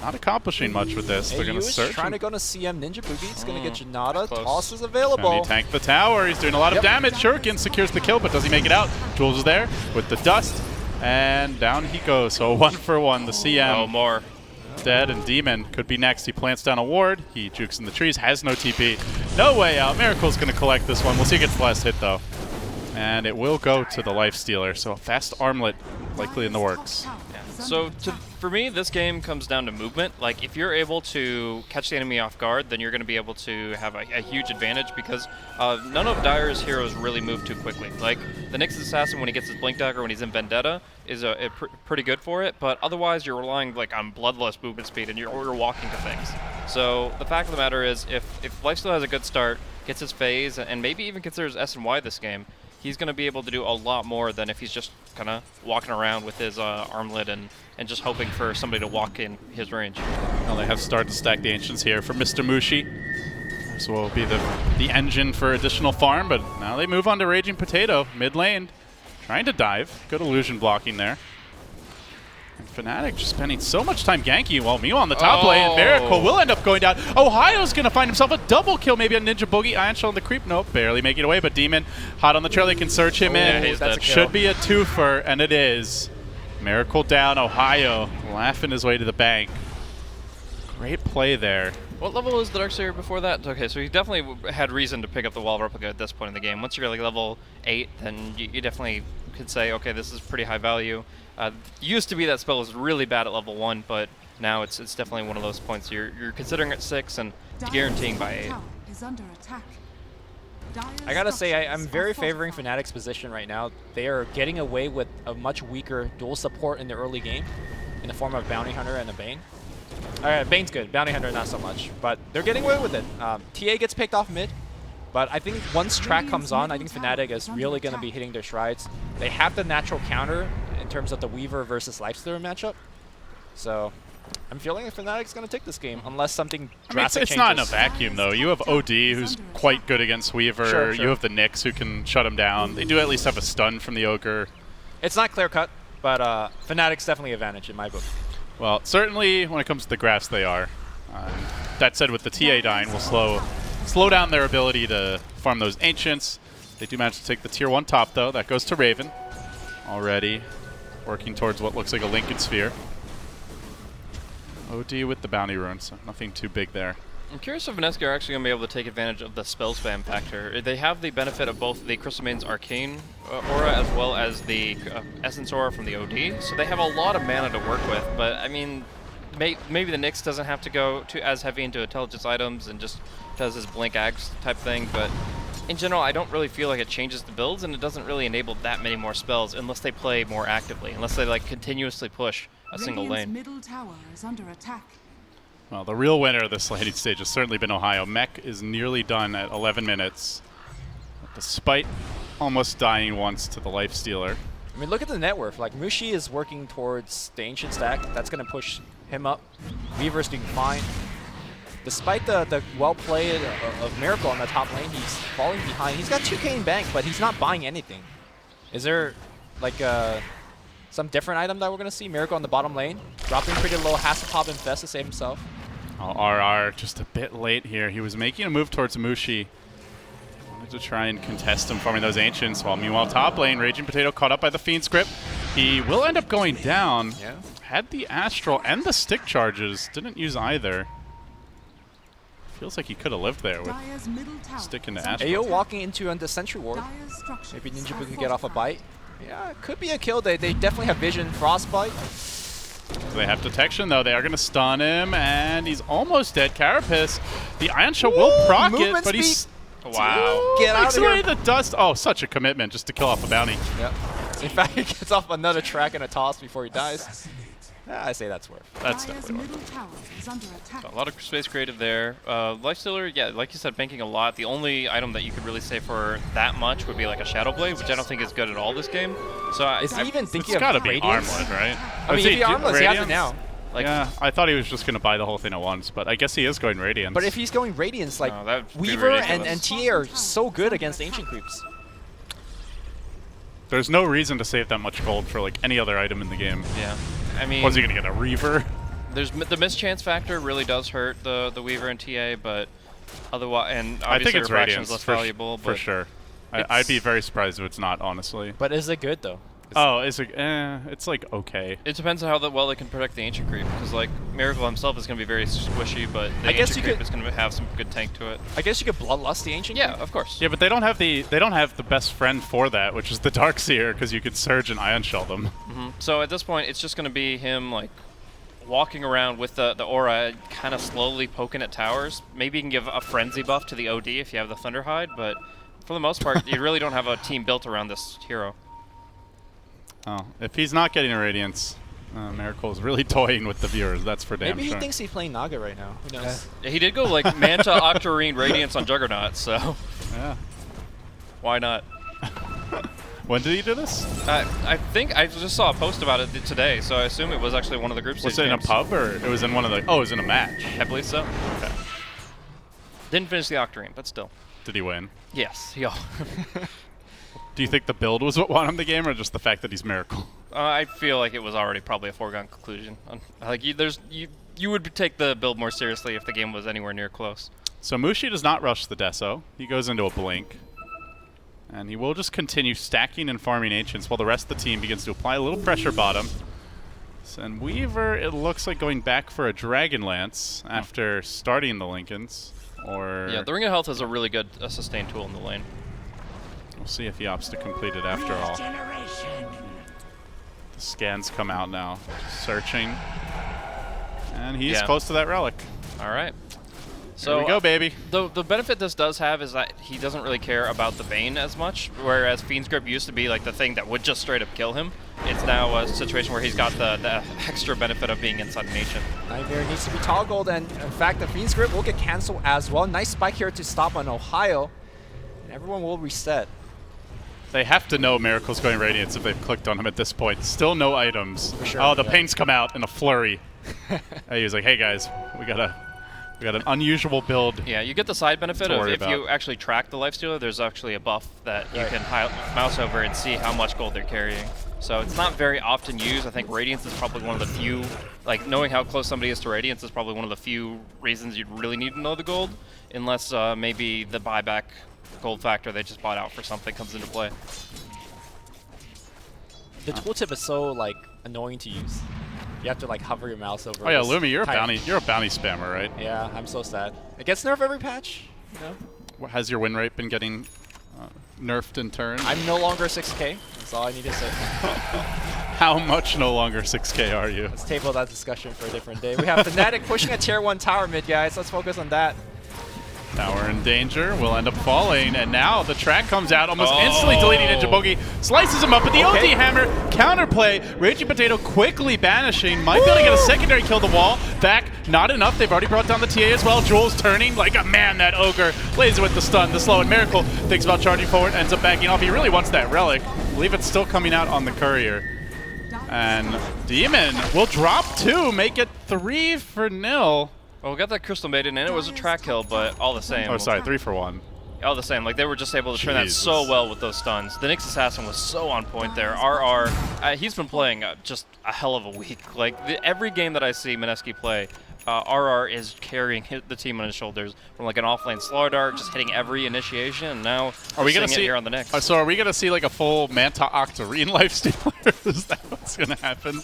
not accomplishing much with this. They're going to search. Trying to go to CM Ninja Boogie. It's going to get Janata. Close. Toss is Can available. he tank the tower? He's doing a lot of damage. Shuriken secures the kill, but does he make it out? Jules is there with the dust, and down he goes. So 1-for-1. The CM Oh, more. dead, and Demon could be next. He plants down a ward. He jukes in the trees, has no TP. No way out. Miracle's going to collect this one. We'll see who gets the last hit, though. And it will go to the Lifestealer. So a fast armlet likely in the works. So for me, this game comes down to movement. Like if you're able to catch the enemy off guard, then you're going to be able to have a huge advantage because none of Dire's heroes really move too quickly. Like the Nyx Assassin, when he gets his Blink Dagger when he's in Vendetta, is pretty good for it. But otherwise, you're relying like on bloodless movement speed, and you're walking to things. So the fact of the matter is, if Lifesteal has a good start, gets his phase, and maybe even considers S and Y this game, he's going to be able to do a lot more than if he's just kind of walking around with his armlet and just hoping for somebody to walk in his range. Well, they have started to stack the Ancients here for Mr. Mushi. This will be the engine for additional farm, but now they move on to Raging Potato, mid lane. Trying to dive. Good illusion blocking there. And Fnatic just spending so much time ganking while Mew on the top lane. Miracle will end up going down. Ohio's going to find himself a double kill, maybe on Ninja Boogie. Iron Shell on the creep. Nope, barely making it away, but Demon hot on the trail. They can search him in. Yeah, That should be a twofer, and it is. Miracle down. Ohio laughing his way to the bank. Great play there. What level was the Darkseer before that? Okay, so he definitely had reason to pick up the Wall Replica at this point in the game. Once you're like level 8, then you definitely could say, okay, this is pretty high value. Used to be that spell was really bad at level 1, but now it's definitely one of those points you're considering at 6 and guaranteeing by 8. Tower is under attack. I gotta say, I'm very favoring Fnatic's position right now. They are getting away with a much weaker dual support in the early game in the form of Bounty Hunter and a Bane. Bane's good, Bounty Hunter not so much, but they're getting away with it. TA gets picked off mid, but I think once track comes on, I think Fnatic is really going to be hitting their strides. They have the natural counter in terms of the Weaver versus Lifestealer matchup, so I'm feeling like Fnatic's going to take this game unless something drastic it's changes. not in a vacuum, though. You have OD, who's quite good against Weaver. Sure. You have the Nyx, who can shut him down. They do at least have a stun from the Ogre. It's not clear-cut, but Fnatic's definitely advantage in my book. Well, certainly when it comes to the graphs, they are. That said, with the TA dying, will slow down their ability to farm those Ancients. They do manage to take the Tier 1 top, though. That goes to Raven. Already working towards what looks like a Lincoln Sphere. OD with the Bounty Rune, so nothing too big there. I'm curious if Mineski are actually going to be able to take advantage of the spell spam factor. They have the benefit of both the Crystal Maiden's Arcane aura as well as the Essence aura from the OD, so they have a lot of mana to work with, but I mean, maybe the Nyx doesn't have to go as heavy into intelligence items and just does his blink ags type thing, but in general, I don't really feel like it changes the builds, and it doesn't really enable that many more spells unless they play more actively, unless they like continuously push a single lane. Middle tower is under attack. Well, the real winner of this laning stage has certainly been Ohio. Mech is nearly done at 11 minutes, despite almost dying once to the Lifestealer. I mean, look at the net worth. Like, Mushi is working towards the Ancient stack. That's going to push him up. Weaver's doing fine. Despite the well play of Miracle on the top lane, he's falling behind. He's got 2k in bank, but he's not buying anything. Is there, like, some different item that we're going to see? Miracle on the bottom lane, dropping pretty low, has to pop Infest to save himself. Oh, RR just a bit late here. He was making a move towards Mushi. Wanted to try and contest him, farming those Ancients, while meanwhile top lane, Raging Potato caught up by the Fiend script. He will end up going down. Yeah. Had the Astral and the stick charges, didn't use either. Feels like he could have lived there with Dire's middle tower stick into is under Astral. Ayo walking into the Sentry Ward. Dire's structures Maybe Ninja are Boo can get off a fortified. bite. Yeah, it could be a kill. They definitely have Vision, Frostbite. So they have detection, though. They are going to stun him, and he's almost dead. Carapace, the Ion Shell will proc it, movement but he's... speed. Wow. Get out Takes of away here. the dust. Oh, such a commitment just to kill off a bounty. Yep. In fact, he gets off another track and a toss before he dies. I say that's worth. That's Dire's definitely middle tower is under attack. A lot of space creative there. Lifestealer, yeah, like you said, banking a lot. The only item that you could really say for that much would be like a Shadow Blade, which I don't think is good at all this game. So Is he even It's thinking got to of be Radiance? Armlet, right? I mean, if he Armless, he has it now. Like, Yeah, I thought he was just going to buy the whole thing at once, but I guess he is going Radiance. But if he's going Radiance, like, No, that'd be Weaver and ridiculous. TA are so good against Ancient Creeps. There's no reason to save that much gold for like any other item in the game. yeah. I mean, Was he going to get a Reaver? there's the mischance factor really does hurt the Weaver and TA, but otherwise, and I think obviously it's refraction Radiance is less for, valuable. for but sure. I'd be very surprised if it's not, honestly. But is it good, though? Oh, it's like okay. It depends on how well they can protect the Ancient Creep, because like Miracle himself is going to be very squishy, but the I guess Ancient you Creep could- is going to have some good tank to it. I guess you could Bloodlust the Ancient Yeah, Creep? of course. Yeah, but they don't have the best friend for that, which is the Darkseer, because you could Surge and Ion Shell them. So at this point, it's just going to be him like walking around with the aura, kind of slowly poking at towers. Maybe you can give a frenzy buff to the OD if you have the Thunderhide, but for the most part, you really don't have a team built around this hero. Oh, if he's not getting a Radiance, Miracle is really toying with the viewers. That's for damn Maybe sure. he thinks he's playing Naga right now. Who knows? Yeah, he did go like Manta, Octarine, Radiance on Juggernaut, so Yeah. why not? When did he do this? I think I just saw a post about it today, so I assume it was actually one of the group stage Was it in a games. pub or it was in one of the? Oh, it was in a match. I believe so. Okay. Didn't finish the Octarine, but still. Did he win? Yes, yeah. Do you think the build was what won him the game, or just the fact that he's Miracle? I feel like it was already probably a foregone conclusion. Like you would take the build more seriously if the game was anywhere near close. So Mushi does not rush the Deso. He goes into a blink. And he will just continue stacking and farming Ancients while the rest of the team begins to apply a little pressure bottom. And Weaver, it looks like going back for a Dragon Lance after starting the Lincolns. Or Yeah, the Ring of Health is a really good sustain tool in the lane. we'll see if he opts to complete it after all. The scans come out now. Searching. And he's Yeah. close to that relic. All right. So Here we go, baby. The benefit this does have is that he doesn't really care about the Bane as much, whereas Fiend's Grip used to be like the thing that would just straight up kill him. It's now a situation where he's got the extra benefit of being inside an ancient. Nightmare needs to be toggled, and in fact, the Fiend's Grip will get cancelled as well. Nice spike here to stop on Ohio, and everyone will reset. They have to know Miracle's going Radiance if they've clicked on him at this point. Still no items. For sure, Oh, the yeah. paints come out in a flurry. He was like, hey guys, we got an unusual build. Yeah, you get the side benefit of worry if you about. actually track the lifestealer, there's actually a buff that you can mouse over and see how much gold they're carrying. So it's not very often used. I think Radiance is probably one of the few, like knowing how close somebody is to Radiance is probably one of the few reasons you'd really need to know the gold, unless maybe the buyback gold factor they just bought out for something comes into play. The tooltip is so like annoying to use. You have to like hover your mouse over. Oh yeah, this Lumi, you're a type. bounty spammer, right? Yeah, I'm so sad. It gets nerfed every patch. You know? Has your win rate been getting nerfed in turn? I'm no longer 6K. That's all I need to say. How much no longer 6K are you? Let's table that discussion for a different day. We have Fnatic pushing a tier 1 tower mid, guys. Let's focus on that. Now we're in danger. We'll end up falling, and now the track comes out, almost instantly deleting Ninja Boogie, slices him up with the OD hammer, counterplay. Raging Potato quickly banishing, might be able to get a secondary kill the wall. Back, not enough. They've already brought down the TA as well. Jules turning like a man. That Ogre lays it with the stun, the slow, and Miracle thinks about charging forward, ends up backing off. He really wants that relic. I believe it's still coming out on the courier. And Demon will drop 2, make it 3-0. Well, we got that Crystal Maiden, and it was a track kill, but all the same. Oh, sorry, 3-1. All the same, like they were just able to turn that Jesus. so well with those stuns. The Nyx Assassin was so on point there. RR, he's been playing just a hell of a week. Like every game that I see Mineski play, RR is carrying the team on his shoulders from like an offlane slow dart, just hitting every initiation. And now Are we gonna seeing see it here on the Nyx? So are we gonna see like a full Manta Octarine lifestealer? Is that what's gonna happen?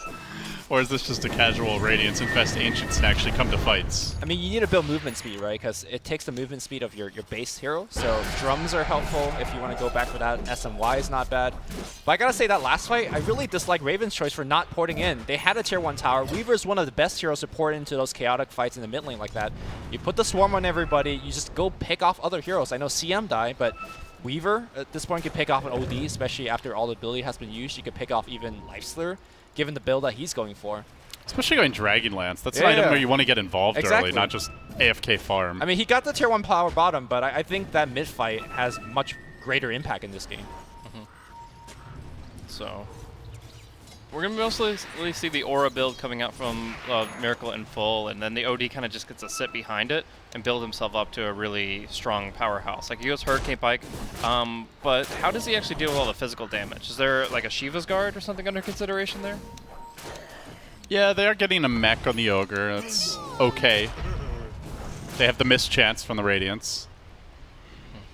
Or is this just a casual Radiance Infest Ancients and actually come to fights? I mean, you need to build movement speed, right? Because it takes the movement speed of your base hero. So drums are helpful if you want to go back for that. SMY is not bad. But I gotta say that last fight, I really dislike Raven's choice for not porting in. They had a tier 1 tower. Weaver's one of the best heroes to port into those chaotic fights in the mid lane like that. You put the swarm on everybody, you just go pick off other heroes. I know CM died, but Weaver at this point could pick off an OD, especially after all the ability has been used. You could pick off even Lifestealer, given the build that he's going for. Especially going Dragonlance. That's an item where you want to get involved Exactly. early, not just AFK farm. I mean, he got the tier 1 power bottom, but I think that mid fight has much greater impact in this game. So we're gonna mostly see the aura build coming out from Miracle in full, and then the OD kind of just gets to sit behind it and build himself up to a really strong powerhouse. Like he goes Hurricane Pike, but how does he actually deal with all the physical damage? Is there like a Shiva's Guard or something under consideration there? Yeah, they are getting a mech on the Ogre. That's okay. They have the mischance from the Radiance.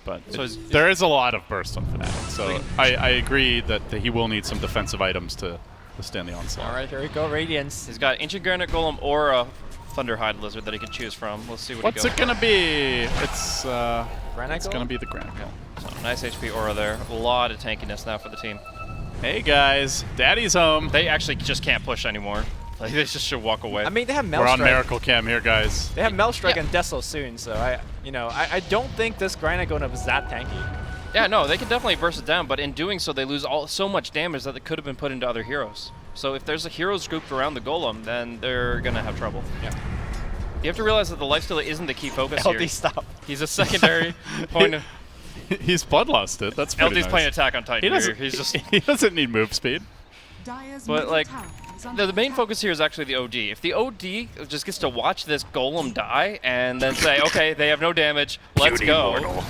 But So there is a lot of burst on Fnatic, so I agree that he will need some defensive items to stand the onslaught. All right, here we go, Radiance. He's got Ancient Granite Golem or a Thunderhide Lizard that he can choose from. Let's see what What's he it goes gonna be? It's Granite gonna Golem? be the Granite Golem. for. So nice HP aura there. A lot of tankiness now for the team. Hey guys, Daddy's home. They actually just can't push anymore. Like they just should walk away. I mean, they have We're on Maelstrom. Miracle Cam here, guys. They have Maelstrom Yeah. and Deso soon, so I don't think this Granite Golem is that tanky. Yeah, no, they can definitely burst it down, but in doing so, they lose so much damage that it could have been put into other heroes. So if there's a heroes grouped around the Golem, then they're gonna have trouble. Yeah. You have to realize that the lifestealer isn't the key focus here. LD stop. He's a secondary point of... He's bloodlusted. That's pretty LD's nice. playing attack on Titan He here. doesn't. He's just... He doesn't need move speed. But like, the main focus here is actually the OD. If the OD just gets to watch this Golem die and then say, okay, they have no damage, let's go. Mortal.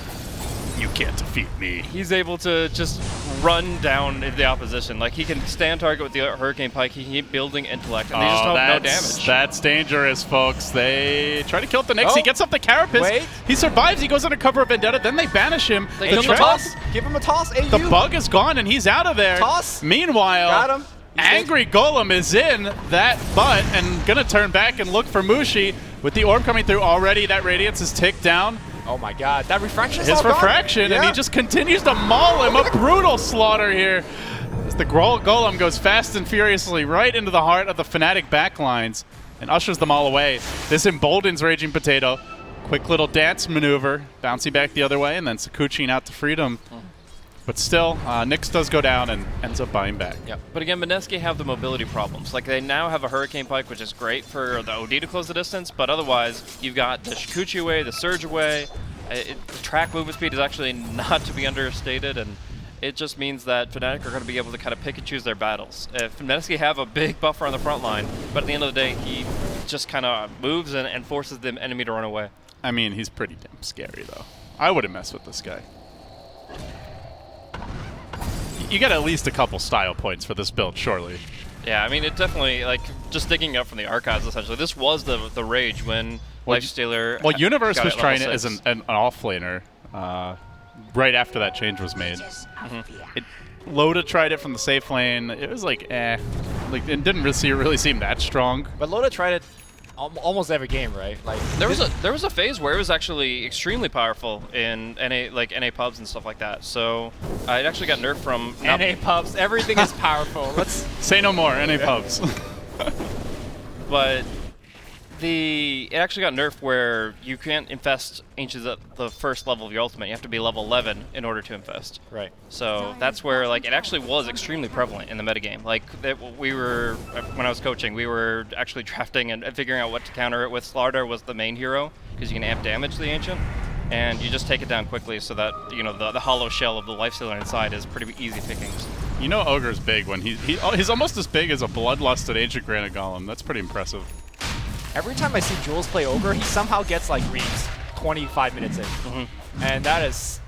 You can't defeat me. He's able to just run down the opposition. Like he can stand target with the Hurricane Pike. He can keep building intellect, and they just have no damage. That's dangerous, folks. They try to kill the Nyx. Oh. He gets up the Carapace. Wait. He survives. He goes under cover of Vendetta. Then they banish him. They Give kill him a the toss. Give him a toss. AU. The bug is gone, and he's out of there. Toss. Meanwhile, Got him. He's Angry Golem is in that butt and gonna turn back and look for Mushi. With the orb coming through already, that Radiance is ticked down. Oh my god, that refraction is His all gone. refraction, and he Yeah. just continues to maul him. A brutal slaughter here. As the Golem goes fast and furiously right into the heart of the Fnatic backlines and ushers them all away. This emboldens Raging Potato. quick little dance maneuver, bouncing back the other way, and then Sakuchiing out to freedom. But still, Nyx does go down and ends up buying back. Yeah, but again, Mineski have the mobility problems. Like, they now have a Hurricane Pike, which is great for the OD to close the distance, but otherwise, you've got the Shikuchi away, the Surge away. The track movement speed is actually not to be understated, and it just means that Fnatic are going to be able to kind of pick and choose their battles. If Mineski have a big buffer on the front line, but at the end of the day, he just kind of moves and forces the enemy to run away. I mean, he's pretty damn scary, though. I wouldn't mess with this guy. You get at least a couple style points for this build, surely. Yeah, I mean, it definitely, like, just digging up from the archives, essentially. This was the rage when Lifestealer. Well, Universe was trying it 6. as an off-laner right after that change was made. Loda tried it from the safe lane. It was like, like, it didn't really seem that strong. But Loda tried it almost every game, right? Like There was a phase where it was actually extremely powerful in NA pubs and stuff like that. So it actually got nerfed from NA pubs. Everything is powerful. Let's say no more. NA pubs. But it actually got nerfed where you can't infest Ancients at the first level of your ultimate. You have to be level 11 in order to infest. Right. So that's where, like, it actually was extremely prevalent in the metagame. Like, when I was coaching, we were actually drafting and figuring out what to counter it with. Slardar was the main hero, because you can amp damage the Ancient, and you just take it down quickly so that, you know, the hollow shell of the Lifestealer inside is pretty easy pickings. You know Ogre's big when he's almost as big as a bloodlusted Ancient Granite Golem. That's pretty impressive. Every time I see Jules play Ogre, he somehow gets like reaps 25 minutes in. And that is...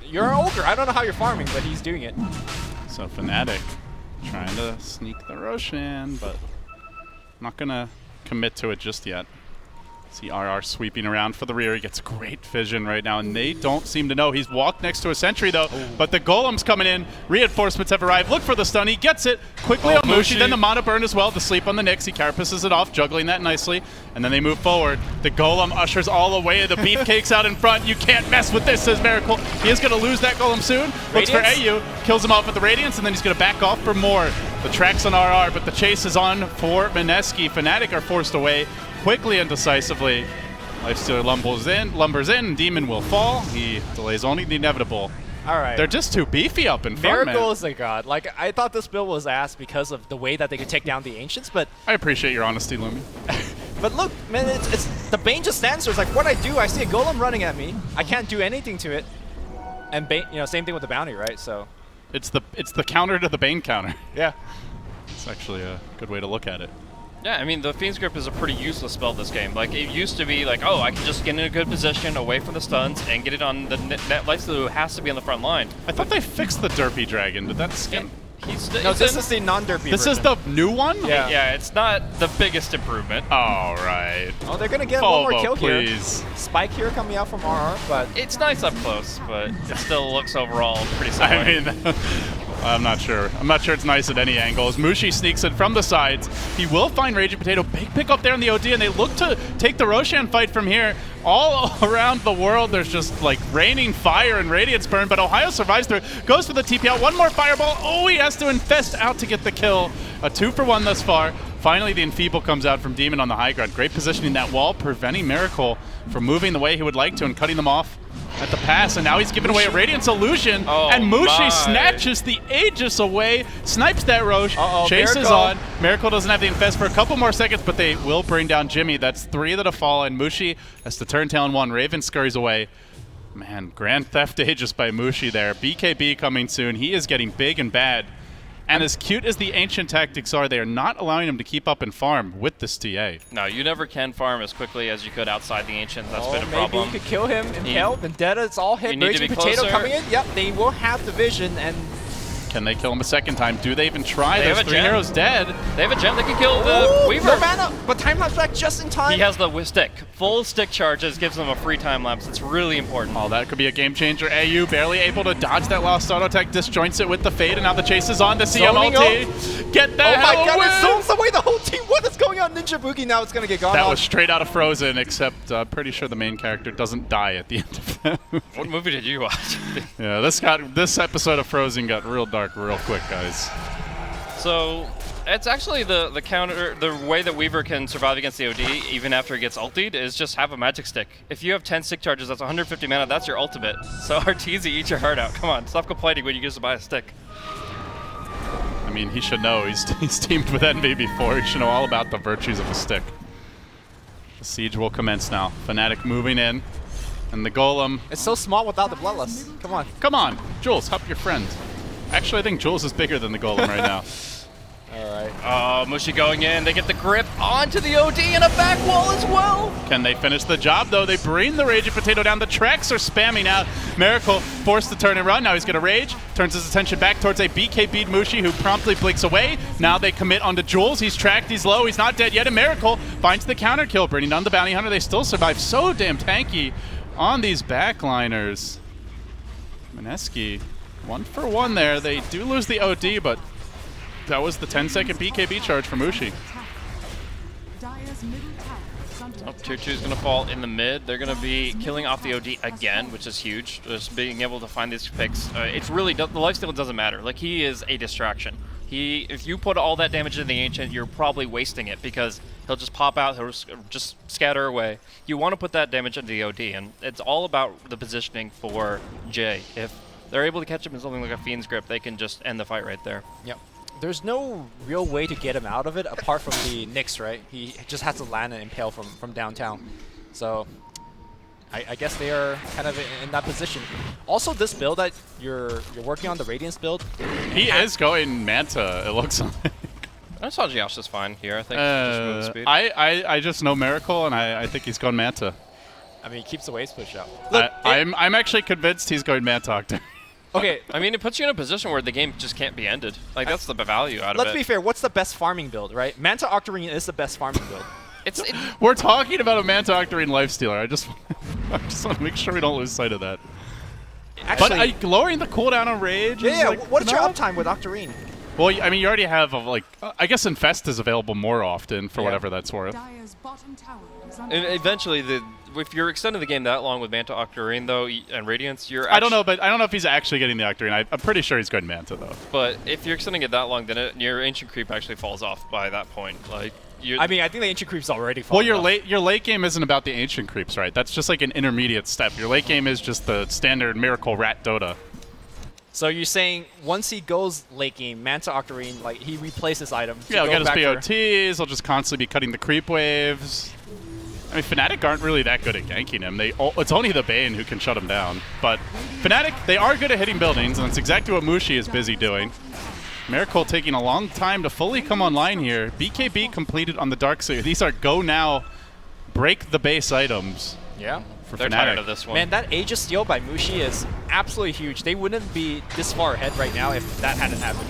You're an Ogre. I don't know how you're farming, but he's doing it. So Fnatic trying to sneak the Roshan, but not going to commit to it just yet. See RR sweeping around for the rear. He gets great vision right now, and they don't seem to know. He's walked next to a sentry, though, but the Golem's coming in. Reinforcements have arrived. Look for the stun. He gets it quickly on Mushi. Then the Mana Burn as well to sleep on the Nyx. He carapaces it off, juggling that nicely, and then they move forward. The Golem ushers all away. The Beefcake's out in front. You can't mess with this, says Miracle. He is going to lose that Golem soon. Looks for AU, kills him off with the Radiance, and then he's going to back off for more. The track's on RR, but the chase is on for Mineski. Fnatic are forced away quickly and decisively. Lifestealer lumbers in, Demon will fall. He delays only the inevitable. All right. They're just too beefy up in front, Miracle man. is a god. Like, I thought this build was ass because of the way that they could take down the Ancients, but... I appreciate your honesty, Lumi. But look, man, it's the Bane just stands there. It's like, what I do, I see a Golem running at me. I can't do anything to it. And Bane, you know, same thing with the bounty, right? So... It's the counter to the Bane counter. Yeah. It's actually a good way to look at it. Yeah, I mean, the Fiend's Grip is a pretty useless spell this game. Like, it used to be like, oh, I can just get in a good position away from the stuns and get it on the net Lifestealer who has to be on the front line. I thought they fixed the Derpy Dragon. Did that skin? No, this is the non-derpy This version. is the new one? Yeah. Yeah, it's not the biggest improvement. All right. Oh, they're going to get one more kill please. here. Spike here coming out from RR, but... It's nice up close, but it still looks overall pretty similar. I mean, I'm not sure. I'm not sure it's nice at any angle. As Mushi sneaks in from the sides, he will find Raging Potato. Big pick up there in the OD, and they look to take the Roshan fight from here. All around the world, there's just like raining fire and Radiance burn, but Ohio survives through it. Goes for the TP out. One more fireball. Oh, he has to infest out to get the kill. A 2-for-1 thus far. Finally, the Enfeeble comes out from Demon on the high ground. Great positioning that wall, preventing Miracle from moving the way he would like to and cutting them off at the pass. And now he's giving away a Radiance Illusion. Oh, and Mushi my. snatches the Aegis away, snipes that Roche, chases Miracle. on. Miracle doesn't have the infest for a couple more seconds, but they will bring down Jimmy. That's 3 that have fallen. Mushi has to turn tail in 1. Raven scurries away. Man, Grand Theft Aegis by Mushi there. BKB coming soon. He is getting big and bad. And as cute as the Ancient tactics are, they are not allowing him to keep up and farm with this TA. No, you never can farm as quickly as you could outside the Ancient. That's been a problem. Maybe you could kill him, impale, Vendetta, it's all hit. You need to Raging be Potato closer. coming in. Yep, they will have the vision, and... Can they kill him a second time? Do they even try? They There's have a 3 gem. heroes dead. They have a gem that can kill the Weaver. No mana, but time lapse back just in time. He has the stick. Full stick charges gives them a free time lapse. It's really important. Oh, that could be a game changer. AU barely able to dodge that lost auto tech, disjoints it with the fade, and now the chase is on. The CM Zoning ulti. Get that Oh my hell god, away. it zones away the whole team. What is going on? Ninja Boogie now it's going to get gone That off. was straight out of Frozen, except pretty sure the main character doesn't die at the end of that movie. What movie did you watch? Yeah, this episode of Frozen got real dark real quick, guys. So it's actually the counter, the way that Weaver can survive against the OD even after he gets ultied is just have a magic stick. If you have 10 stick charges, that's 150 mana, that's your ultimate. So Arteezy, eat your heart out. Come on, stop complaining when you get to buy a stick. I mean, he should know. He's teamed with Envy before. He should know all about the virtues of a stick. The siege will commence now. Fnatic moving in. And the Golem. It's so small without the Bloodlust. Come on. Come on, Jules, help your friend. Actually, I think Jules is bigger than the Golem right now. Alright. Oh, Mushi going in. They get the grip onto the OD and a back wall as well. Can they finish the job, though? They bring the Raging Potato down. The Trex are spamming out. Miracle forced to turn and run. Now he's going to rage. Turns his attention back towards a BKB'd Mushi, who promptly blinks away. Now they commit onto Jules. He's tracked. He's low. He's not dead yet. And Miracle finds the counter kill, bringing down the Bounty Hunter. They still survive. So damn tanky on these backliners. Mineski, 1 for 1 there. They do lose the OD, but that was the 10-second BKB charge from Mushi. Dire's middle tower is under Oh, attack. 2-2 is going to fall in the mid. They're going to be killing off the OD again, which is huge. Just being able to find these picks. It's really, the lifesteal doesn't matter. Like, he is a distraction. If you put all that damage into the Ancient, you're probably wasting it because he'll just pop out, he'll just scatter away. You want to put that damage into the OD, and it's all about the positioning for Jay. If they're able to catch him in something like a Fiend's Grip, they can just end the fight right there. Yep. There's no real way to get him out of it apart from the Nyx, right? He just has to land and impale from downtown. So I guess they are kind of in that position. Also, this build that you're working on, the Radiance build. He is going Manta, it looks like. I saw Josh is fine here, I think. Just move the speed. I just know Miracle, and I think he's going Manta. I mean, he keeps the waves push out. I'm actually convinced he's going Manta Octane. Okay, I mean, it puts you in a position where the game just can't be ended. Like, that's the value out of it. let's be fair. What's the best farming build, right? Manta Octarine is the best farming build. We're talking about a Manta Octarine lifestealer. I just want to make sure we don't lose sight of that. Actually, But lowering the cooldown on Rage is like, what's your no? uptime with Octarine? Well, I mean, you already have, I guess Infest is available more often for whatever that's worth. Dire's bottom tower is under And attack. eventually, if you're extending the game that long with Manta Octarine, though, and Radiance, you're I don't know, but I don't know if he's actually getting the Octarine. I'm pretty sure he's going Manta, though. But if you're extending it that long, then your Ancient Creep actually falls off by that point. Like, I mean, I think the Ancient Creep's already fallen Well, off. your late game isn't about the Ancient Creeps, right? That's just like an intermediate step. Your late game is just the standard Miracle Rat Dota. So you're saying once he goes late game, Manta Octarine, like, he replaces items. Yeah, he'll get his BOTs, he'll just constantly be cutting the creep waves. I mean, Fnatic aren't really that good at ganking him. It's only the Bane who can shut him down. But Fnatic, they are good at hitting buildings, and that's exactly what Mushi is busy doing. Miracle taking a long time to fully come online here. BKB completed on the Dark Side. These are go now, break the base items. Yeah. For they're Fnatic. tired of this one. Man, that Age of Steel by Mushi is absolutely huge. They wouldn't be this far ahead right now if that hadn't happened.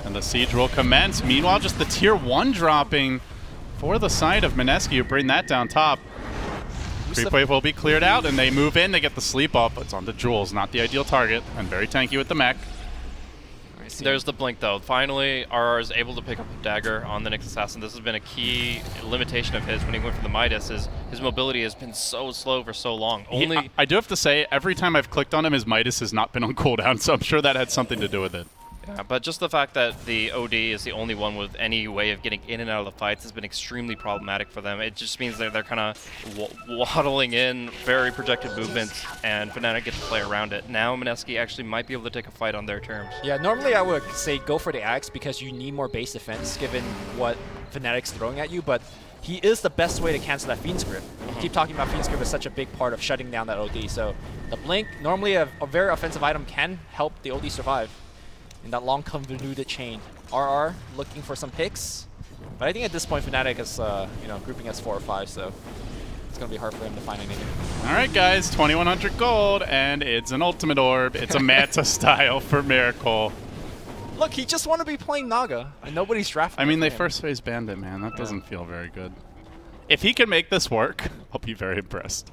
And the siege will commence. Meanwhile, just the tier 1 dropping for the side of Mineski, who bring that down top. Creep wave will be cleared out, and they move in. They get the sleep up. It's on to Jules, not the ideal target, and very tanky with the mech. There's the blink, though. Finally, RR is able to pick up a dagger on the Nyx Assassin. This has been a key limitation of his when he went for the Midas, is his mobility has been so slow for so long. I do have to say, every time I've clicked on him, his Midas has not been on cooldown, so I'm sure that had something to do with it. Yeah, but just the fact that the OD is the only one with any way of getting in and out of the fights has been extremely problematic for them. It just means that they're kind of waddling in, very projected movements, and Fnatic get to play around it. Now Mineski actually might be able to take a fight on their terms. Yeah, normally I would say go for the Axe because you need more base defense given what Fnatic's throwing at you, but he is the best way to cancel that Fiend's Grip. You keep talking about Fiend's Grip is such a big part of shutting down that OD, so the Blink, normally a very offensive item, can help the OD survive in that long convoluted chain. RR looking for some picks, but I think at this point Fnatic is grouping as 4 or 5, so it's going to be hard for him to find anything. All right, guys, 2,100 gold, and it's an Ultimate Orb. It's a Manta style for Miracle. Look, he just want to be playing Naga, and nobody's drafting I mean, they him. first phase banned it, man. That doesn't feel very good. If he can make this work, I'll be very impressed.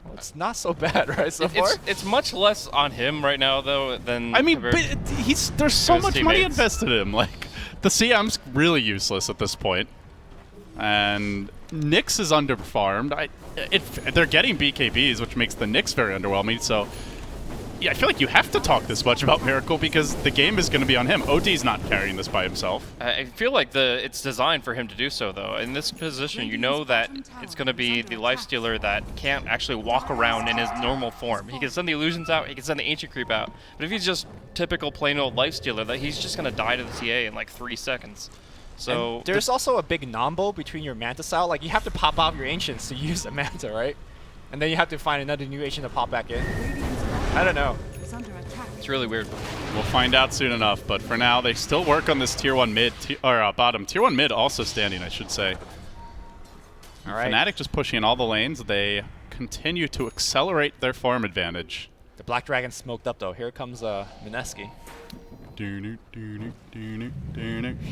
Well, it's not so bad, right, so far? It's much less on him right now, though, than... I mean, but there's so his much money teammates. invested in him. Like, the CM's really useless at this point. And Nyx is underfarmed. They're getting BKBs, which makes the Nyx very underwhelming. So yeah, I feel like you have to talk this much about Miracle because the game is going to be on him. OD's not carrying this by himself. I feel like it's designed for him to do so, though. In this position, you know that it's going to be the Lifestealer that can't actually walk around in his normal form. He can send the illusions out, he can send the Ancient Creep out, but if he's just typical plain old Lifestealer, that he's just going to die to the TA in like 3 seconds. So and there's also a big nombo between your Manta style. Like, you have to pop out your Ancients to use a Manta, right? And then you have to find another new Ancient to pop back in. I don't know. It's really weird. We'll find out soon enough, but for now, they still work on this tier 1 mid, or bottom. Tier 1 mid also standing, I should say. All right. Fnatic just pushing in all the lanes. They continue to accelerate their farm advantage. The Black Dragon smoked up, though. Here comes Mineski. He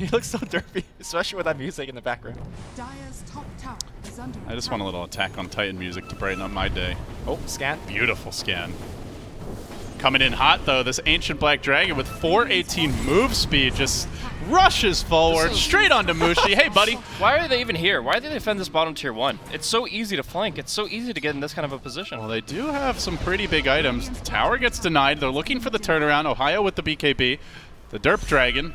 looks so derpy, especially with that music in the background. Dire's top tower is under I just attack. want a little Attack on Titan music to brighten up my day. Oh, scan. Beautiful scan. Coming in hot, though, this Ancient Black Dragon with 418 move speed just rushes forward, straight onto Mushi. Hey, buddy. Why are they even here? Why do they defend this bottom tier 1? It's so easy to flank. It's so easy to get in this kind of a position. Well, they do have some pretty big items. The tower gets denied. They're looking for the turnaround. Ohio with the BKB. The Derp Dragon.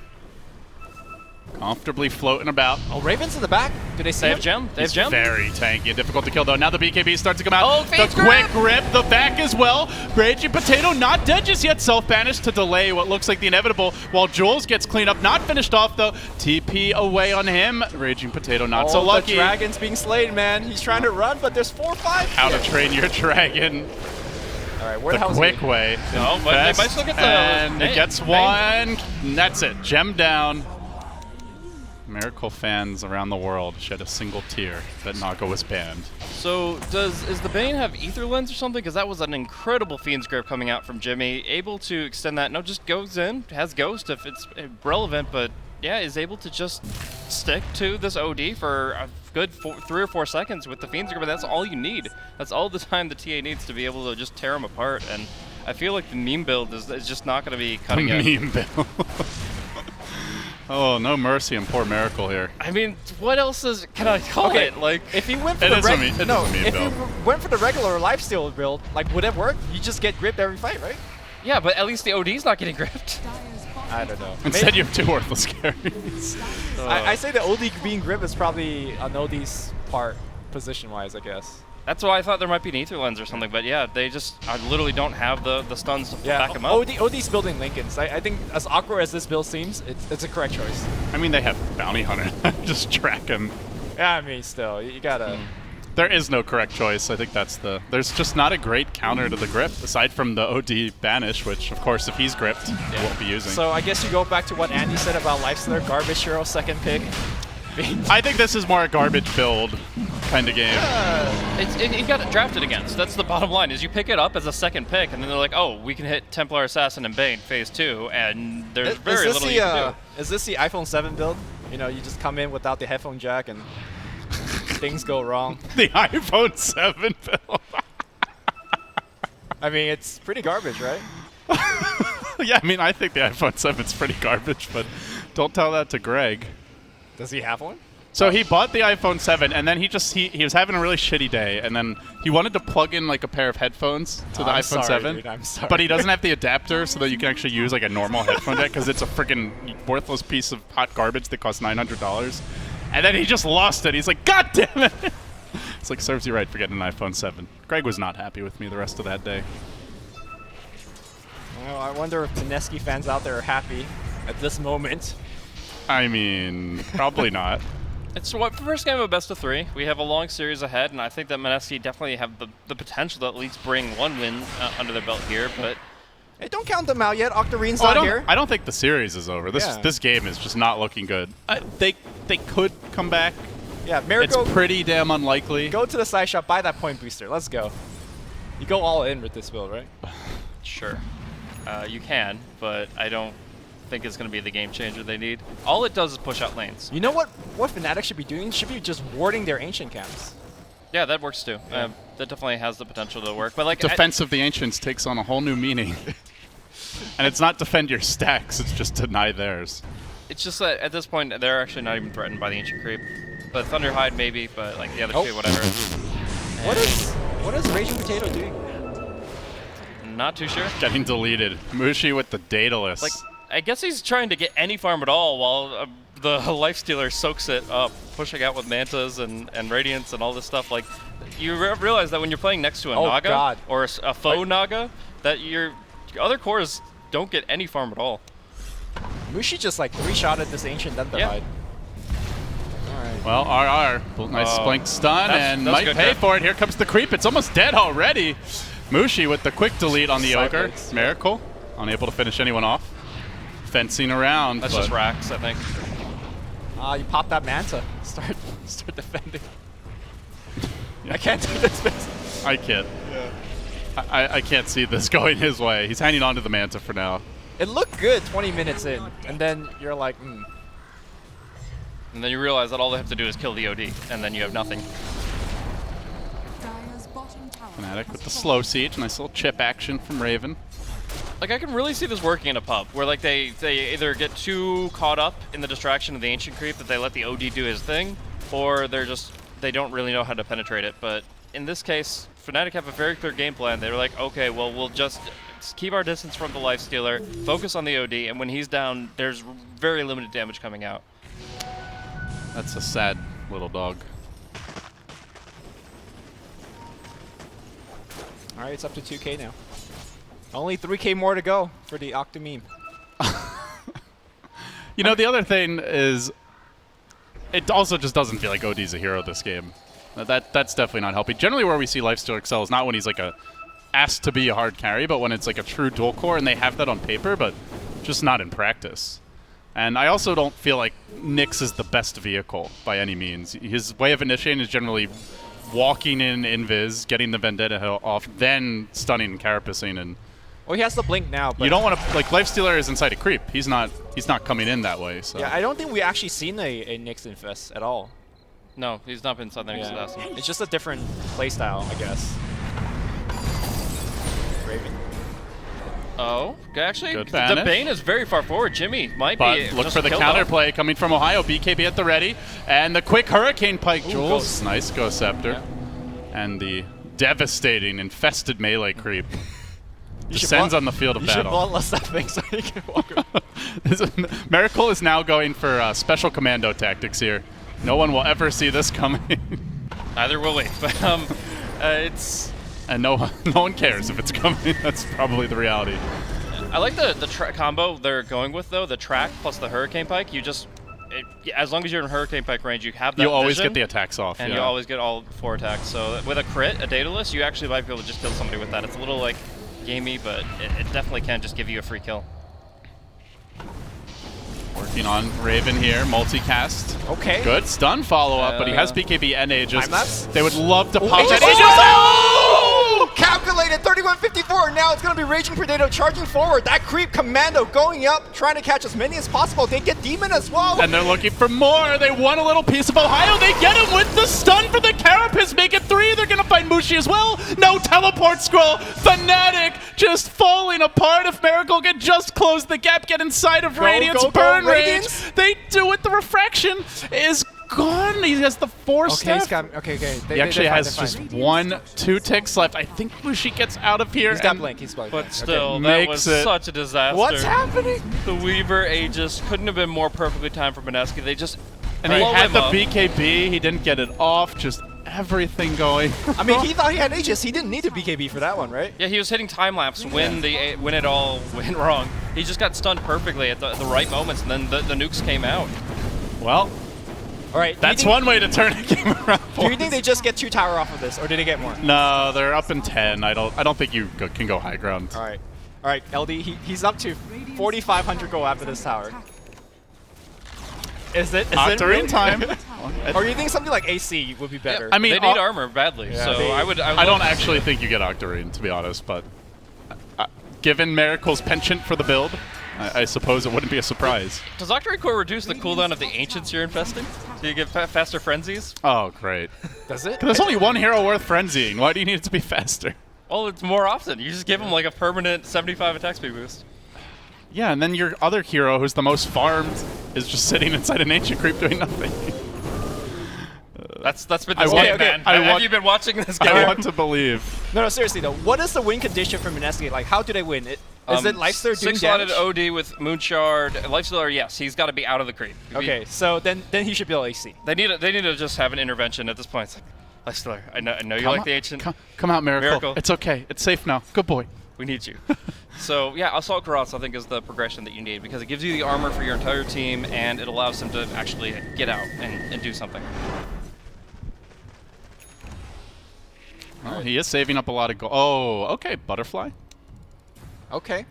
Comfortably floating about. Oh, Raven's in the back. Do they see They have him? gem. They have He's gem. very tanky and difficult to kill, though. Now the BKB starts to come out. Oh, the face quick grip, the back as well. Raging Potato not dead just yet. Self-banished to delay what looks like the inevitable, while Jules gets cleaned up. Not finished off, though. TP away on him. Raging Potato not so lucky. The dragon's being slayed, man. He's trying to run, but there's 4 or 5. How to train your dragon. All right, where the The hell's quick he? way. No, but they might still get the And it name. gets one. And that's it. Gem down. Miracle fans around the world shed a single tear that Naga was banned. So is the Bane have Ether Lens or something? Because that was an incredible Fiend's Grip coming out from Jimmy. Able to extend that. No, just goes in, has Ghost if it's relevant, but yeah, is able to just stick to this OD for a good 3 or 4 seconds with the Fiend's Grip, and that's all you need. That's all the time the TA needs to be able to just tear them apart, and I feel like the meme build is just not going to be cutting it. Meme bill. Oh, no mercy on poor Miracle here. I mean, what else can I call Okay, it? Like, if he went for It the is a meme- it is a meme if build. he went for the regular lifesteal build, like, would it work? You just get gripped every fight, right? yeah, but at least the OD's not getting gripped. Dire's bottom I don't know. Instead, you have 2 worthless carries. I say the OD being gripped is probably an OD's part, position-wise, I guess. That's why I thought there might be an Ether Lens or something, but yeah, they just literally don't have the stuns to back him up. OD's building Lincolns. I think as awkward as this build seems, it's a correct choice. I mean, they have Bounty Hunter. Just track him. Yeah, I mean, still, you gotta... There is no correct choice. I think that's the... There's just not a great counter to the grip, aside from the OD Banish, which, of course, if he's gripped, he won't be using. So I guess you go back to what Andy said about Lifestealer, garbage hero, second pick. I think this is more a garbage build kind of game. It got drafted against. That's the bottom line. Is you pick it up as a second pick, and then they're like, "Oh, we can hit Templar Assassin and Bane phase 2," and there's very little you can do. Is this the iPhone 7 build? You know, you just come in without the headphone jack and things go wrong. The iPhone 7 build. I mean, it's pretty garbage, right? Yeah, I mean, I think the iPhone 7's pretty garbage, but don't tell that to Greg. Does he have one? So he bought the iPhone 7, and then he was having a really shitty day, and then he wanted to plug in like a pair of headphones to the I'm iPhone sorry, 7, dude, I'm sorry. but he doesn't have the adapter so that you can actually use like a normal headphone jack because it's a freaking worthless piece of hot garbage that costs $900. And then he just lost it. He's like, God damn it! It's like, serves you right for getting an iPhone 7. Greg was not happy with me the rest of that day. Well, I wonder if Mineski fans out there are happy at this moment. I mean, probably not. It's what first game of a best of 3. We have a long series ahead, and I think that Mineski definitely have the potential to at least bring 1 win under their belt here. But Hey, don't count them out yet. Octarine's Oh, not here. I don't think the series is over. Yeah. This game is just not looking good. They could come back. Yeah, Miracle, It's pretty damn unlikely. go to the side shop, buy that point booster. Let's go. You go all in with this build, right? sure, you can, but I don't think it's going to be the game changer they need. All it does is push out lanes. You know what Fnatic should be doing? Should be just warding their ancient camps. Yeah, that works too. Yeah. That definitely has the potential to work. But like Defense of the Ancients takes on a whole new meaning. And it's not defend your stacks, it's just deny theirs. it's just that at this point they're actually not even threatened by the ancient creep. But Thunderhide maybe, but like the other two, whatever. What is Raging Potato doing? Not too sure. Getting deleted. Mushi with the Daedalus. Like, I guess he's trying to get any farm at all while the Lifestealer soaks it up, pushing out with Mantas and Radiance and all this stuff. Like, you realize that when you're playing next to a Naga God. or a faux Naga, that your other cores don't get any farm at all. Mushi just like 3-shotted this Ancient then died. Alright. Well, RR, nice blink stun, and that's might good pay there. for it. Here comes the creep. It's almost dead already. Mushi with the quick delete on the Side Ogre. legs. Miracle, unable to finish anyone off. Fencing around. That's but just Rax, I think. You pop that Manta. Start defending. I can't do this. I can't. I can't see this going his way. He's hanging on to the Manta for now. It looked good 20 minutes in, and then you're like, And then you realize that all they have to do is kill the OD, and then you have nothing. Dire's bottom tower Fnatic has with the fallen. slow siege. Nice little chip action from Raven. Like, I can really see this working in a pub, where like they either get too caught up in the distraction of the Ancient Creep that they let the OD do his thing, or they don't really know how to penetrate it. But in this case, Fnatic have a very clear game plan. They were like, okay, well, we'll just keep our distance from the Lifestealer, focus on the OD, and when he's down, there's very limited damage coming out. That's a sad little dog. alright, it's up to 2K now. Only 3K more to go for the Octomeme. You know, the other thing is, it also just doesn't feel like OD's a hero this game. That's definitely not helping. Generally, where we see Lifestealer excel is not when he's like asked to be a hard carry, but when it's like a true dual core, and they have that on paper, but just not in practice. And I also don't feel like Nyx is the best vehicle by any means. His way of initiating is generally walking in invis, getting the Vendetta Hill off, then stunning and carapacing. And Well, he has the blink now, but you don't want to, like, Lifestealer is inside a creep. He's not coming in that way. So yeah, I don't think we actually seen a Nyx Infest at all. No, he's not been Southern Assassin. It's just a different playstyle, I guess. Raven. Oh, actually, Good the banish. Bane is very far forward. Jimmy might But be. look just for the killed counterplay coming from Ohio. BKB at the ready. And the quick Hurricane Pike Jules. Ghost. Nice Ghost Scepter. Yeah. And the devastating, infested melee creep You should descends blunt- on the field of You should battle. bloodlust that thing so you can walk around. Miracle is now going for special commando tactics here. No one will ever see this coming. Neither will we. But it's. And no one cares if it's coming. That's probably the reality. I like the combo they're going with though. The track plus the Hurricane Pike. You just, as long as you're in Hurricane Pike range, you have that. You always vision, get the attacks off. and yeah. you always get all 4 attacks. So with a crit, a Daedalus, you actually might be able to just kill somebody with that. It's a little like gamey, but it definitely can just give you a free kill. Working on Raven here, multicast. Okay. Good stun follow-up, but he has BKB and Aegis. Time-lapse? They would love to pop Aegis! that Aegis. Oh! Calculated 3154. Now it's going to be Raging Predator charging forward. That creep commando going up, trying to catch as many as possible. They get Demon as well. And they're looking for more. They want a little piece of Ohio. They get him with the stun for the Carapace. Make it 3. They're going to find Mushi as well. No teleport scroll. Fnatic just falling apart. If Miracle can just close the gap, get inside of Radiance, go, burn Radiance. range. They do it. The refraction is gone. He has the 4 Okay, step. he's got, okay. He actually has just 1-2 ticks left. I think Mushi gets out of here. He's got and blink. He's blink. But still, that Makes was it- such a disaster. What's happening? The Weaver Aegis couldn't have been more perfectly timed for Mineski. They just And he blow had him the up. BKB. He didn't get it off. Just everything going. I mean, he thought he had Aegis. He didn't need a BKB for that one, right? Yeah, he was hitting time lapse when it all went wrong. He just got stunned perfectly at the right moments, and then the nukes came out. Well, All right. that's one way to turn a game around. Do you think they just get 2 tower off of this, or did they get more? No, they're up in 10. I don't think you can go high ground. All right. All right, LD, he's up to 4,500 gold after this tower. Is it Octarine really? time. Or do you think something like AC would be better? I mean, They need armor badly, Yeah, so they- I I don't actually think you get Octarine, to be honest, but given Miracle's penchant for the build, I suppose it wouldn't be a surprise. Does Octarine Core reduce the cooldown of the Ancients you're infesting? Do you get faster frenzies? Oh, great. Does it? There's only one hero worth frenzying. Why do you need it to be faster? Well, it's more often. You just give them like a permanent 75 attack speed boost. Yeah, and then your other hero, who's the most farmed, is just sitting inside an ancient creep doing nothing. That's been I this want- game, okay, man. I Have want- you been watching this game? I want to believe. No, seriously though. What is the win condition for Mineski? Like, how do they win? Is it Lifestealer doing Six-slotted damage? OD with Moonshard. Lifestealer, yes, he's got to be out of the creep. Okay, so then he should be able AC. They need to just have an intervention at this point. It's like, Lifestealer, I know you like the ancient. Come out, Miracle. Miracle. It's okay. It's safe now. Good boy. We need you. So yeah, Assault Karatz I think is the progression that you need because it gives you the armor for your entire team and it allows them to actually get out and do something. Oh, he is saving up a lot of gold. Oh, okay. Butterfly. Okay.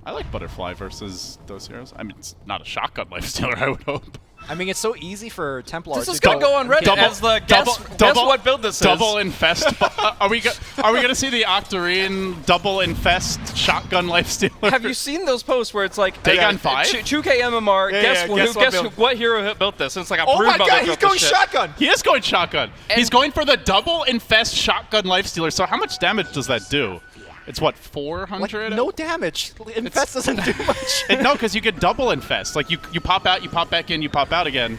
I like Butterfly versus those heroes. I mean, it's not a shotgun lifestealer, I would hope. I mean, it's so easy for Templar This to is gonna go on Reddit Double- as the guess what build this Double is. infest. Are we gonna see the Octarine double infest shotgun lifestealer? Have you seen those posts where it's like Dagon 5? 2K MMR? Yeah, guess yeah, guess what hero built this? And it's like a Oh brood my mother god, he's built going this shit. shotgun! He is going shotgun. He's going for the double infest shotgun lifestealer. So how much damage does that do? It's what, 400? Like, no damage. Infest doesn't do much. No, because you get double infest. Like you pop out, you pop back in, you pop out again.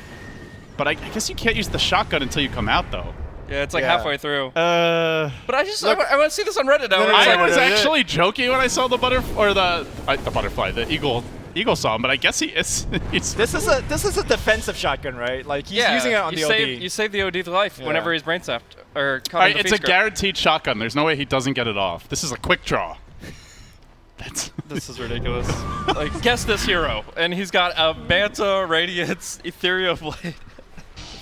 But I guess you can't use the shotgun until you come out, though. Yeah, it's like Yeah. halfway through. But But I want to see this on Reddit now. where it's I like- was actually joking when I saw the butterfly, the eagle saw him. But I guess he's This is a defensive shotgun, right? Like he's yeah, using it on the OD. You save the OD's life Yeah. whenever he's brain sapped or caught All in right, the it's feast a grip. guaranteed shotgun. There's no way he doesn't get it off. This is a quick draw. That's This is ridiculous. Like, guess this hero, and he's got a Manta, Radiance, Ethereal Blade.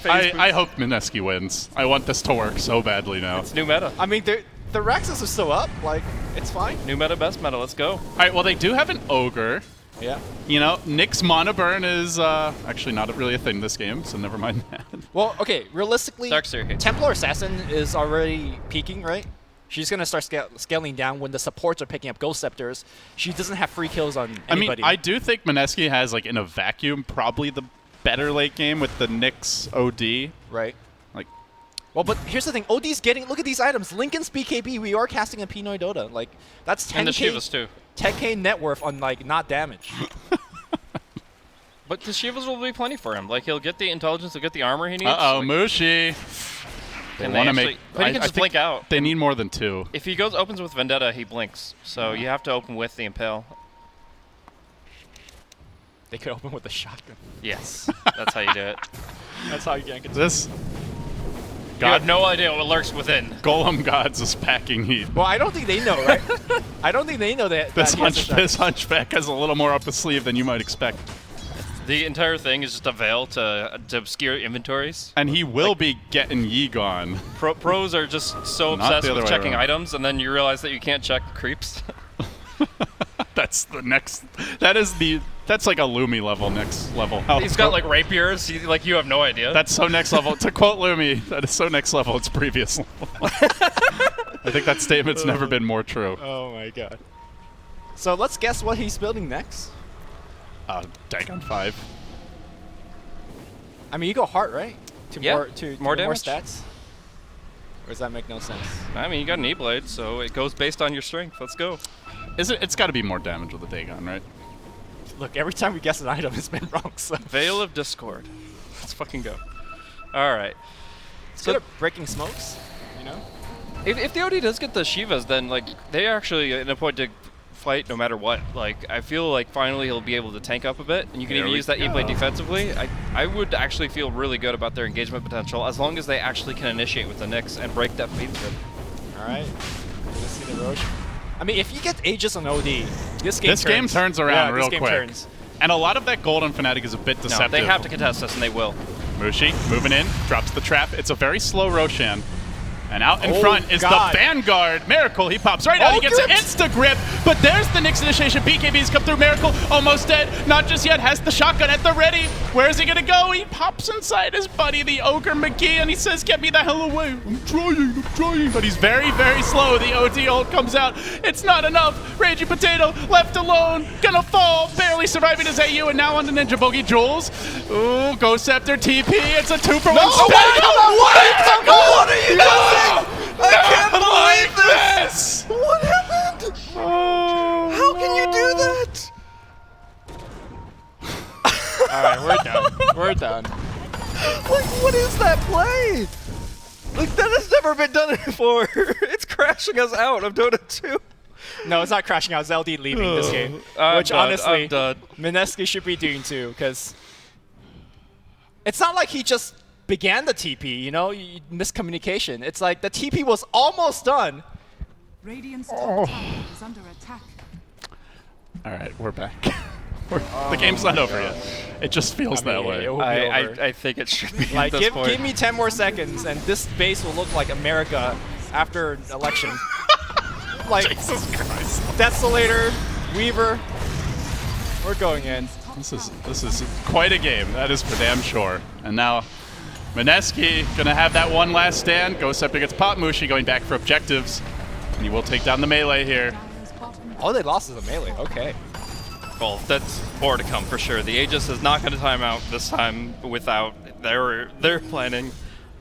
I hope Mineski wins. I want this to work so badly now. It's new meta. I mean, the Raxus is still up. Like, it's fine. New meta, best meta. Let's go. All right, well, they do have an ogre. Yeah. You know, Nyx Mana Burn is actually not really a thing this game, so never mind that. Well, okay, realistically, Darkseer hate. Templar Assassin is already peaking, right? She's going to start scaling down when the supports are picking up Ghost Scepters. She doesn't have free kills on anybody. I mean, I do think Mineski has, like, in a vacuum, probably the better late game with the Nyx OD. Right. Like, Well, but here's the thing. OD's getting... Look at these items. Lincoln's BKB. We are casting a Pinoy Dota. Like, that's 10K... And the Shivas, too. 10K net worth on, like, not damage. But the Shivas will be plenty for him. Like, he'll get the intelligence, he'll get the armor he needs. uh-oh, Like, Mushi. They and want to actually- make... But he can I just think blink out. They need more than 2. If he opens with Vendetta, he blinks. So you have to open with the Impale. They could open with a shotgun. Yes, that's how you do it. That's how you get This... You have no idea what lurks within. Golem Gods is packing heat. Well, I don't think they know, right? I don't think they know that. This, that he has a shotgun. this hunchback has a little more up his sleeve than you might expect. The entire thing is just a veil to obscure inventories. And he will be getting Yegon. Pros are just so Not the obsessed other with way checking around. items, and then you realize that you can't check creeps. That's the next... That's like a Lumi level, next level. He's got like rapiers. You have no idea. That's so next level. To quote Lumi, that is so next level, it's previous level. I think that statement's never been more true. Oh my god. So let's guess what he's building next. Dagon 5. I mean, you go heart, right? To Yeah, more more damage. stats. Or does that make no sense? I mean, you got an E-Blade, so it goes based on your strength. Let's go. It's got to be more damage with the Dagon, right? Look, every time we guess an item, it's been wrong. So Veil of Discord. Let's fucking go. All right. it's good at breaking smokes, you know. If the OD does get the Shivas, then like they actually in a point to fight no matter what. Like I feel like finally he'll be able to tank up a bit, and you can There even we use that go. E-Blade defensively. I would actually feel really good about their engagement potential as long as they actually can initiate with the Nyx and break that feed strip. All right. Let's see the Roche. I mean, if you get Aegis on OD, this game turns around real this game quick. Turns. And a lot of that gold on Fnatic is a bit No, deceptive. they have to contest us, and they will. Mushi moving in, drops the trap. It's a very slow Roshan. And out in Oh, front is God. the Vanguard. Miracle, he pops right out. Oh, He gets an gripped. insta-grip. But there's the Nyx initiation. BKB's come through. Miracle almost dead. Not just yet. Has the shotgun at the ready. Where is he going to go? He pops inside his buddy, the Ogre McGee, and he says, get me the hell away. I'm trying. But he's very, very slow. The OD ult comes out. It's not enough. Raging Potato left alone. Gonna fall. Barely surviving his AU, and now on the Ninja Boogie Jules. Ooh, Ghost Scepter TP. It's a 2-for-1 stack. What are you doing? I can't believe this! What happened? Oh, How can you do that? All right, we're done. We're done. Like, what is that play? Look, that has never been done before. It's crashing us out of Dota 2. No, it's not crashing out. Zeldy leaving this game. I'm Which, done, honestly, I'm done. Mineski should be doing too, because it's not like he just began the TP, you know? Miscommunication. It's like the TP was almost done. Radiant's top tower is under attack. All right, we're back. The game's not over yet. It just feels that way. It will be over. I think it should be Like, at this point. give me 10 more seconds, and this base will look like America after an election. Like, Jesus Christ. Desolator, Weaver, we're going in. This is quite a game. That is for damn sure. And now Mineski gonna have that one last stand. Goes up against Potmushi, going back for objectives, and he will take down the melee here. Dire's bottom All they lost is a melee. Okay. Well, that's more to come for sure. The Aegis is not going to time out this time without their planning.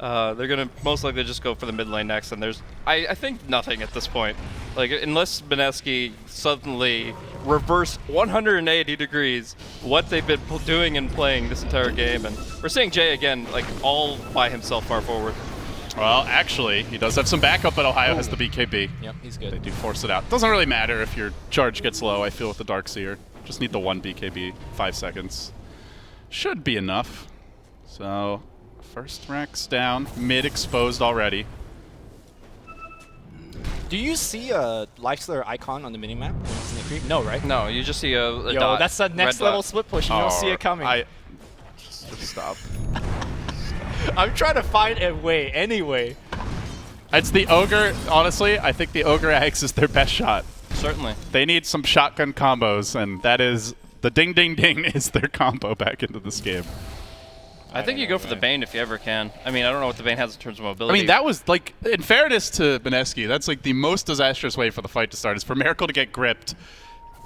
They're going to most likely just go for the mid lane next, and there's, I think, nothing at this point. Like, unless Mineski suddenly reverse 180 degrees what they've been doing and playing this entire game, and we're seeing Jay again, like, all by himself far forward. Well, actually, he does have some backup, but Ohio has the BKB. Yep, he's They good. do force it out. Doesn't really matter if your charge gets low, I feel, with the Darkseer. Just need the one BKB, 5 seconds. Should be enough. So, first Rex down, mid exposed already. Do you see a Lifestealer icon on the minimap when it's in the creep? No, right? No, you just see a Yo, dot, that's the next red level dot. split push. You don't see it coming. Just stop. I'm trying to find a way anyway. It's the Ogre, honestly, I think the Ogre Axe is their best shot. Certainly. They need some shotgun combos, and that is, the ding ding ding is their combo back into this game. I think you go for the Bane if you ever can. I mean, I don't know what the Bane has in terms of mobility. I mean, that was, like, in fairness to Mineski, that's like the most disastrous way for the fight to start, is for Miracle to get gripped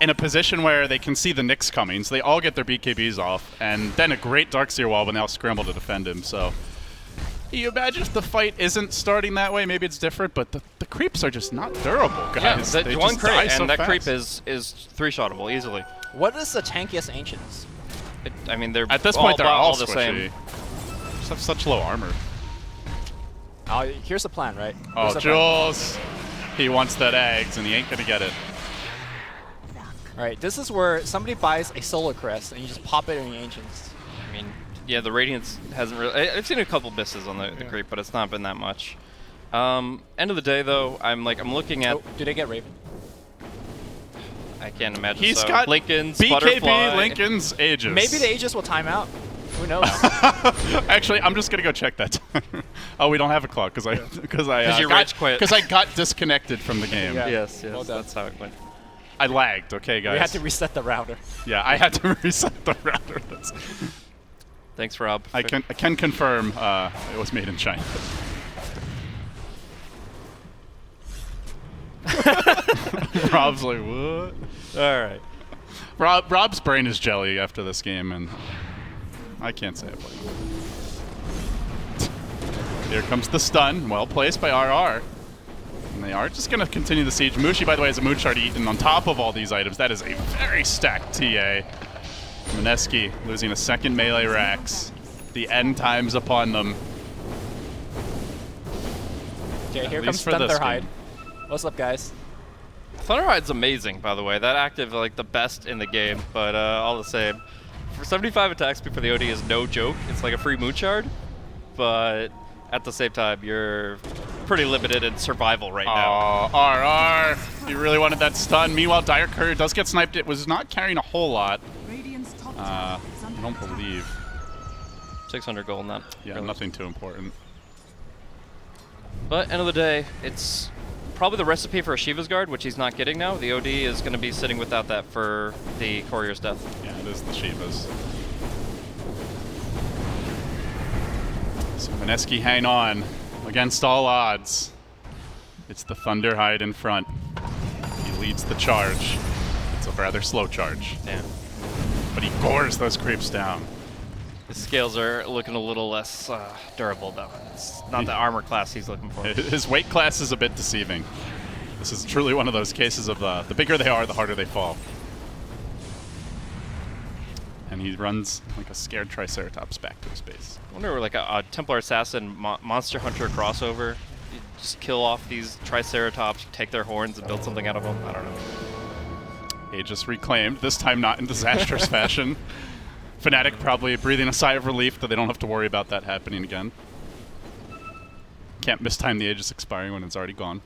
in a position where they can see the Nyx coming, so they all get their BKBs off, and then a great Darkseer wall when they all scramble to defend him, so... You imagine if the fight isn't starting that way, maybe it's different, but the creeps are just not durable, guys. Yeah, They one just crit, die and so that fast. creep is 3-shotable easily. What is the tankiest Ancients? I mean, they're At this point, they're all the squishy. same. Just have such low armor. Here's the plan, right? Oh, Here's the plan. Jules! He wants that eggs, and he ain't gonna get it. All right, this is where somebody buys a Solar Crest, and you just pop it in the Ancients. I mean, yeah, the Radiance hasn't really... I've seen a couple misses on the creep, but it's not been that much. End of the day, though, I'm looking at... Oh, do they get Raven? I can't imagine He's so. got Lincoln's, BKB, Butterfly. Lincoln's, Aegis. Maybe the Aegis will time out. Who knows? Actually, I'm just gonna go check that. Oh, we don't have a clock because you rage quit. Because I got disconnected from the game. Yeah. Yes, Well done. that's how it went. I lagged. Okay, guys. We had to reset the router. Yeah, I had to reset the router. Thanks, Rob. I can confirm it was made in China. Rob's like, what? All right. Rob's brain is jelly after this game, and I can't say it. Here comes the stun, well placed by RR. And they are just going to continue the siege. Mushi, by the way, has a moon shard eaten on top of all these items. That is a very stacked TA. Mineski losing a second melee Rax. The end time's upon them. Okay, At here least comes for this Thunderhide. game. What's up, guys? Thunderhide's amazing, by the way. That active, like, the best in the game, but all the same. For 75 attack speed for the OD is no joke. It's like a free moon shard, but at the same time, you're pretty limited in survival right now. Oh, RR. He really wanted that stun. Meanwhile, Dire Courier does get sniped. It was not carrying a whole lot. Radiant's top tower I is under don't attack. believe. 600 gold in that. Yeah, really. nothing too important. But end of the day, it's probably the recipe for a Shiva's Guard, which he's not getting now. The OD is going to be sitting without that for the Courier's death. Yeah, it is the Shivas. So Mineski hang on against all odds. It's the Thunderhide in front. He leads the charge. It's a rather slow charge, Yeah. but he gores those creeps down. His scales are looking a little less durable, though. It's not the armor class he's looking for. His weight class is a bit deceiving. This is truly one of those cases of the bigger they are, the harder they fall. And And he runs like a scared Triceratops back to his base. I wonder, like a Templar Assassin Monster Hunter crossover. You just kill off these Triceratops, take their horns, and build something out of them. I don't know. Aegis reclaimed, this time not in disastrous fashion. Fnatic probably breathing a sigh of relief that they don't have to worry about that happening again. Can't mistime the Aegis expiring when it's already gone.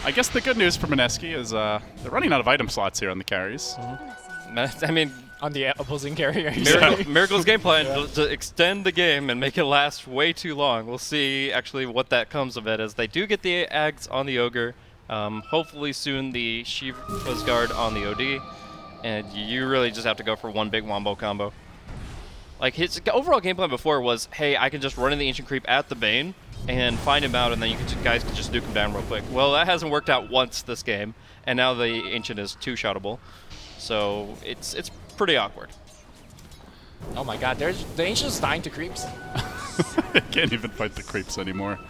I guess the good news for Mineski is they're running out of item slots here on the carries. I mean, On the opposing carrier. Miracle's game plan to extend the game and make it last way too long. We'll see actually what that comes of it, as they do get the Ags on the Ogre. Hopefully soon the Shiva's Guard on the OD. And you really just have to go for one big wombo combo. Like, his overall game plan before was, hey, I can just run in the Ancient Creep at the Bane and find him out, and then you guys can just nuke him down real quick. Well, that hasn't worked out once this game, and now the Ancient is two-shoutable. So it's pretty awkward. Oh my god, the Ancient's dying to creeps. Can't even fight the creeps anymore.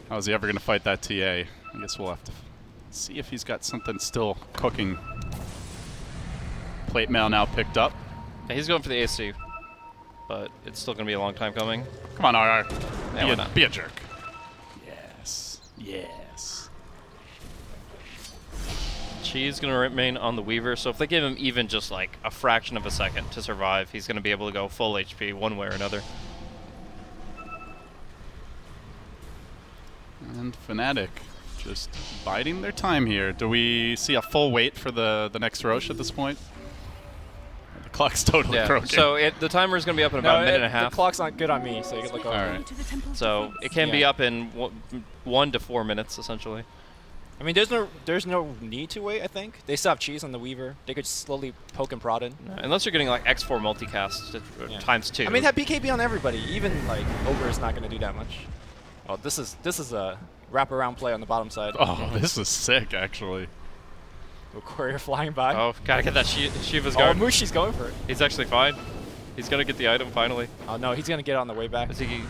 How is he ever going to fight that TA? I guess we'll have to see if he's got something still cooking. Plate mail now picked up. Yeah, he's going for the AC, but it's still going to be a long time coming. Come on, RR. Yeah, why not? Be a jerk. Yes. Yes. She's going to remain on the Weaver, so if they give him even just like a fraction of a second to survive, he's going to be able to go full HP one way or another. And Fnatic just biding their time here. Do we see a full wait for the next Roche at this point? The clock's totally broken. So the timer is going to be up in about a minute and a half. The clock's not good on me, so you can look over. All right. So it can be up in 1 to 4 minutes, essentially. I mean, there's no need to wait, I think. They still have cheese on the Weaver. They could slowly poke and prod in. Unless you're getting like X4 multicast times 2. I mean, have BKB on everybody. Even like Ogre is not going to do that much. Oh, this is a wraparound play on the bottom side. Oh, this is sick, actually. A courier flying by. Oh, gotta get that Shiva's Oh, Guard. Mushi's going for it. He's actually fine. He's gonna get the item finally. Oh no, he's going to get it on the way back. Is he? Okay.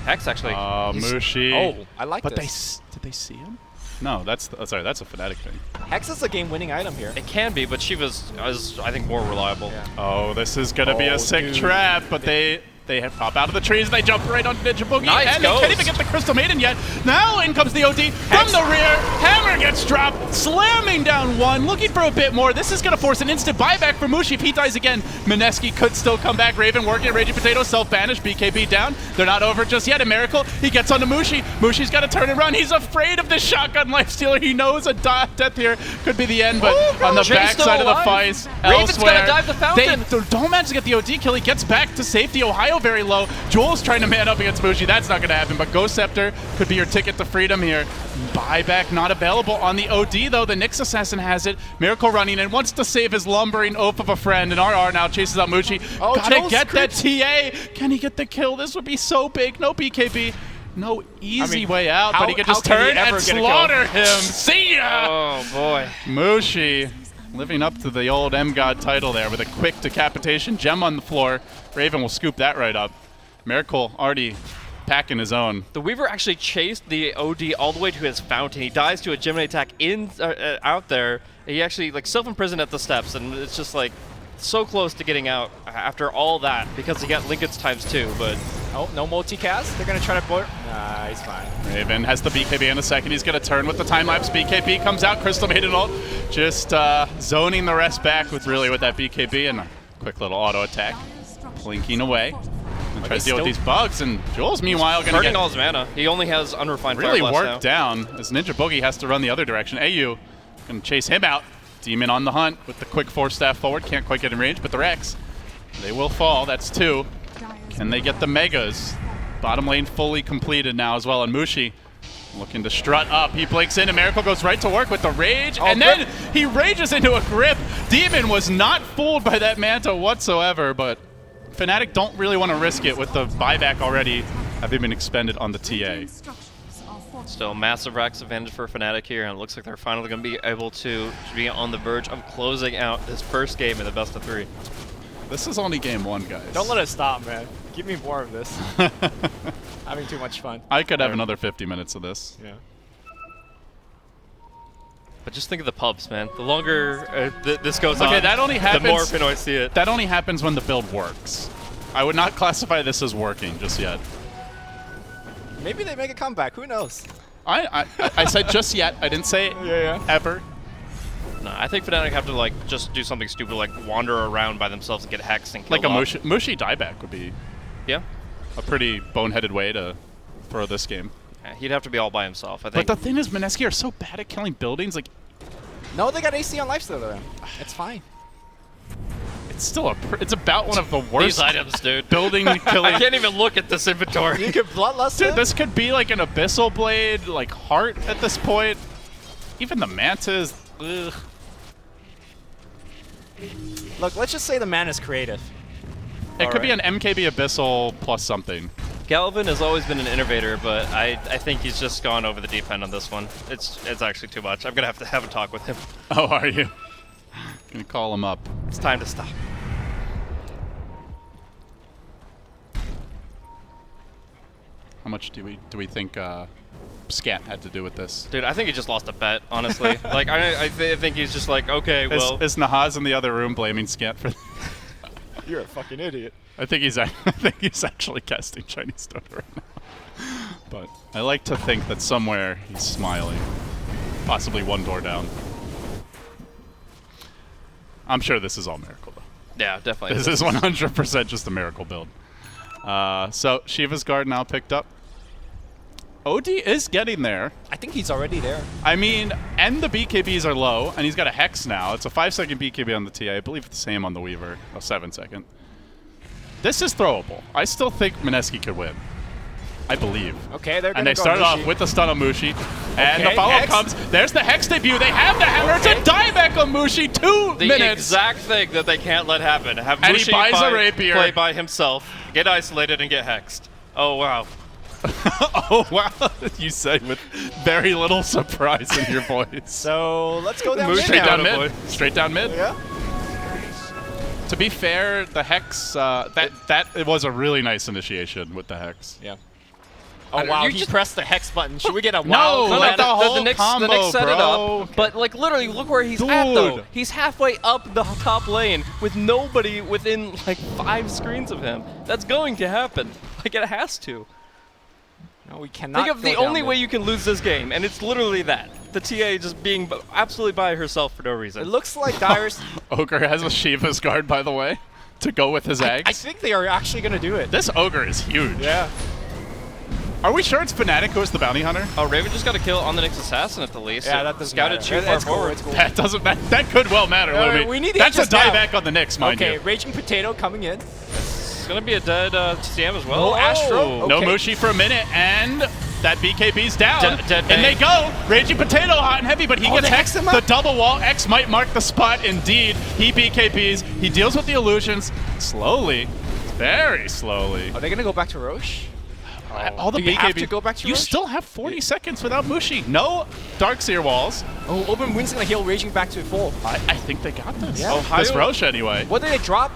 Hex actually. Mushi. Oh, I like but this. Did they see him? No, that's sorry, that's a Fnatic thing. Hex is a game-winning item here. It can be, but Shiva's is, I think, more reliable. Yeah. Oh, this is gonna be a sick dude. trap, but they pop out of the trees, they jump right onto Ninja Boogie, Nice and they can't even get the Crystal Maiden yet. Now in comes the OD from the rear. Hammer gets dropped, slamming down one, looking for a bit more. This is gonna force an instant buyback for Mushi. If he dies again, Mineski could still come back. Raven working, Raging Potato, self-banish, BKB down. They're not over just yet. A Miracle, he gets onto Mushi. Mushi's gotta turn and run. He's afraid of the shotgun lifestealer. He knows a death here could be the end, but on the backside of the fight, Raven's gonna dive the fountain. They don't manage to get the OD kill. He gets back to safety. Ohio very low. Joel's trying to man up against Mushi. That's not going to happen, but Ghost Scepter could be your ticket to freedom here. Buyback not available on the OD, though. The Nyx Assassin has it. Miracle running in, wants to save his lumbering oaf of a friend, and RR now chases out Mushi. Oh, gotta Joel's get that TA. Can he get the kill? This would be so big. No BKB. No easy way out, but he could just turn and slaughter him. See ya! Oh boy. Mushi living up to the old M-God title there with a quick decapitation. Gem on the floor. Raven will scoop that right up. Miracle already packing his own. The Weaver actually chased the OD all the way to his fountain. He dies to a Gemini attack out there. He actually like self-imprisoned at the steps, and it's just like so close to getting out after all that because he got Lincoln's ×2, but... Oh, no multicast? They're going to try to... Nah, he's fine. Raven has the BKB in a second. He's going to turn with the time-lapse. BKB comes out. Crystal Maiden ult. Just zoning the rest back with that BKB and a quick little auto attack. Blinking away. And tries to deal with these bugs, and Joel's meanwhile going to burning get all his mana. He only has unrefined really Fire Blast worked now. down as Ninja Boogie has to run the other direction. AU going to chase him out. Demon on the hunt with the quick force staff forward. Can't quite get in range, but the Rex, they will fall. That's 2. Can they get the Megas? Bottom lane fully completed now as well, and Mushi looking to strut up. He blinks in, and Miracle goes right to work with the Rage, and then he rages into a grip. Demon was not fooled by that Manta whatsoever, but Fnatic don't really want to risk it with the buyback already having been expended on the TA. Still massive Rax advantage for Fnatic here, and it looks like they're finally going to be able to be on the verge of closing out this first game in the best of 3. This is only game 1, guys. Don't let it stop, man. Give me more of this. Having too much fun. I could have another 50 minutes of this. Yeah. But just think of the pubs, man. The longer this goes on, that only happens, the more Pinoy see it. That only happens when the build works. I would not classify this as working just yet. Maybe they make a comeback. Who knows? I said just yet. I didn't say ever. No, I think Fnatic have to like just do something stupid, like wander around by themselves and get hexed and killed Like a off. Mushi dieback would be a pretty boneheaded way to throw this game. Yeah, he'd have to be all by himself, I think. But the thing is, Mineski are so bad at killing buildings. Like, No, they got AC on lifesteal though. It's fine. it's still it's about one of the worst These items, dude. building killing. I can't even look at this inventory. You could bloodlust Dude, him. this could be like an Abyssal Blade, like heart at this point. Even the Mantas. Ugh. Look, let's just say the man is creative. It could be an MKB Abyssal plus something. Galvin has always been an innovator, but I think he's just gone over the deep end on this one. It's actually too much. I'm gonna have to have a talk with him. Oh, are you? Gonna call him up. It's time to stop. How much do we think Scat had to do with this? Dude, I think he just lost a bet, honestly. Like, I think he's just like, okay, well. Is Nahaz in the other room blaming Scat for? You're a fucking idiot. I think he's actually casting Chinese Stone right now. But I like to think that somewhere he's smiling, possibly one door down. I'm sure this is all Miracle though. Yeah, definitely. This is 100% just a Miracle build. So Shiva's Guard now picked up. OD is getting there. I think he's already there. I mean, and the BKBs are low, and he's got a Hex now. It's a 5-second BKB on the TA. I believe it's the same on the Weaver. A 7-second. This is throwable. I still think Mineski could win. I believe. Okay, they're And gonna they go started Mushi. off with the stun on Mushi. And the Okay, follow-up Hex. comes. There's the Hex debut. They have the hammer. It's a dieback on Mushi. 2 The minutes. exact thing that they can't let happen. Have And he Mushi buys a rapier. play by himself, get isolated, and get hexed. Oh, wow. Oh, wow. You say with very little surprise in your voice. So let's go down Mushi mid Straight now. down Attaboy. mid. Straight down mid. Yeah. To be fair, the Hex, that it was a really nice initiation with the Hex. Yeah. Oh wow, you he just- pressed the hex button. Should we get a No, wild? like collab? the whole Knicks, combo, the Knicks set it bro. up, but like literally, look where he's at though. Dude. He's halfway up the top lane with nobody within like 5 screens of him. That's going to happen. Like it has to. No, we cannot. Think of go the down only mid. way you can lose this game, and it's literally that. The TA just being absolutely by herself for no reason. It looks like Dyer's. Ogre has a Shiva's Guard, by the way, to go with his eggs. I think they are actually gonna do it. This Ogre is huge. Yeah. Are we sure it's Fnatic who is the bounty hunter? Oh, Raven just got a kill on the Nyx assassin at the least. Yeah, that doesn't Scouted matter. too far It's cool, forward. it's cool. That doesn't matter. That could well matter, Lumi. we need the That's a Aegis now. dieback on the Nyx, mind Okay, you. Raging Potato coming in. It's gonna be a dead TM as well. Oh, Astro. No Okay. Mushi for a minute, and that BKB's down. Dead and bang. they go. Raging Potato hot and heavy, but he gets they hex hexed. him up? The double wall. X might mark the spot. Indeed, he BKBs. He deals with the illusions slowly, very slowly. Are they gonna go back to Roche? All the Do you BKB. have to go back to You Roche? still have 40 seconds without Mushi. No Darkseer walls. Oh, Open Wind's gonna heal Raging back to full. I think they got this. Yeah. This Ohio- Roche anyway. What did they drop?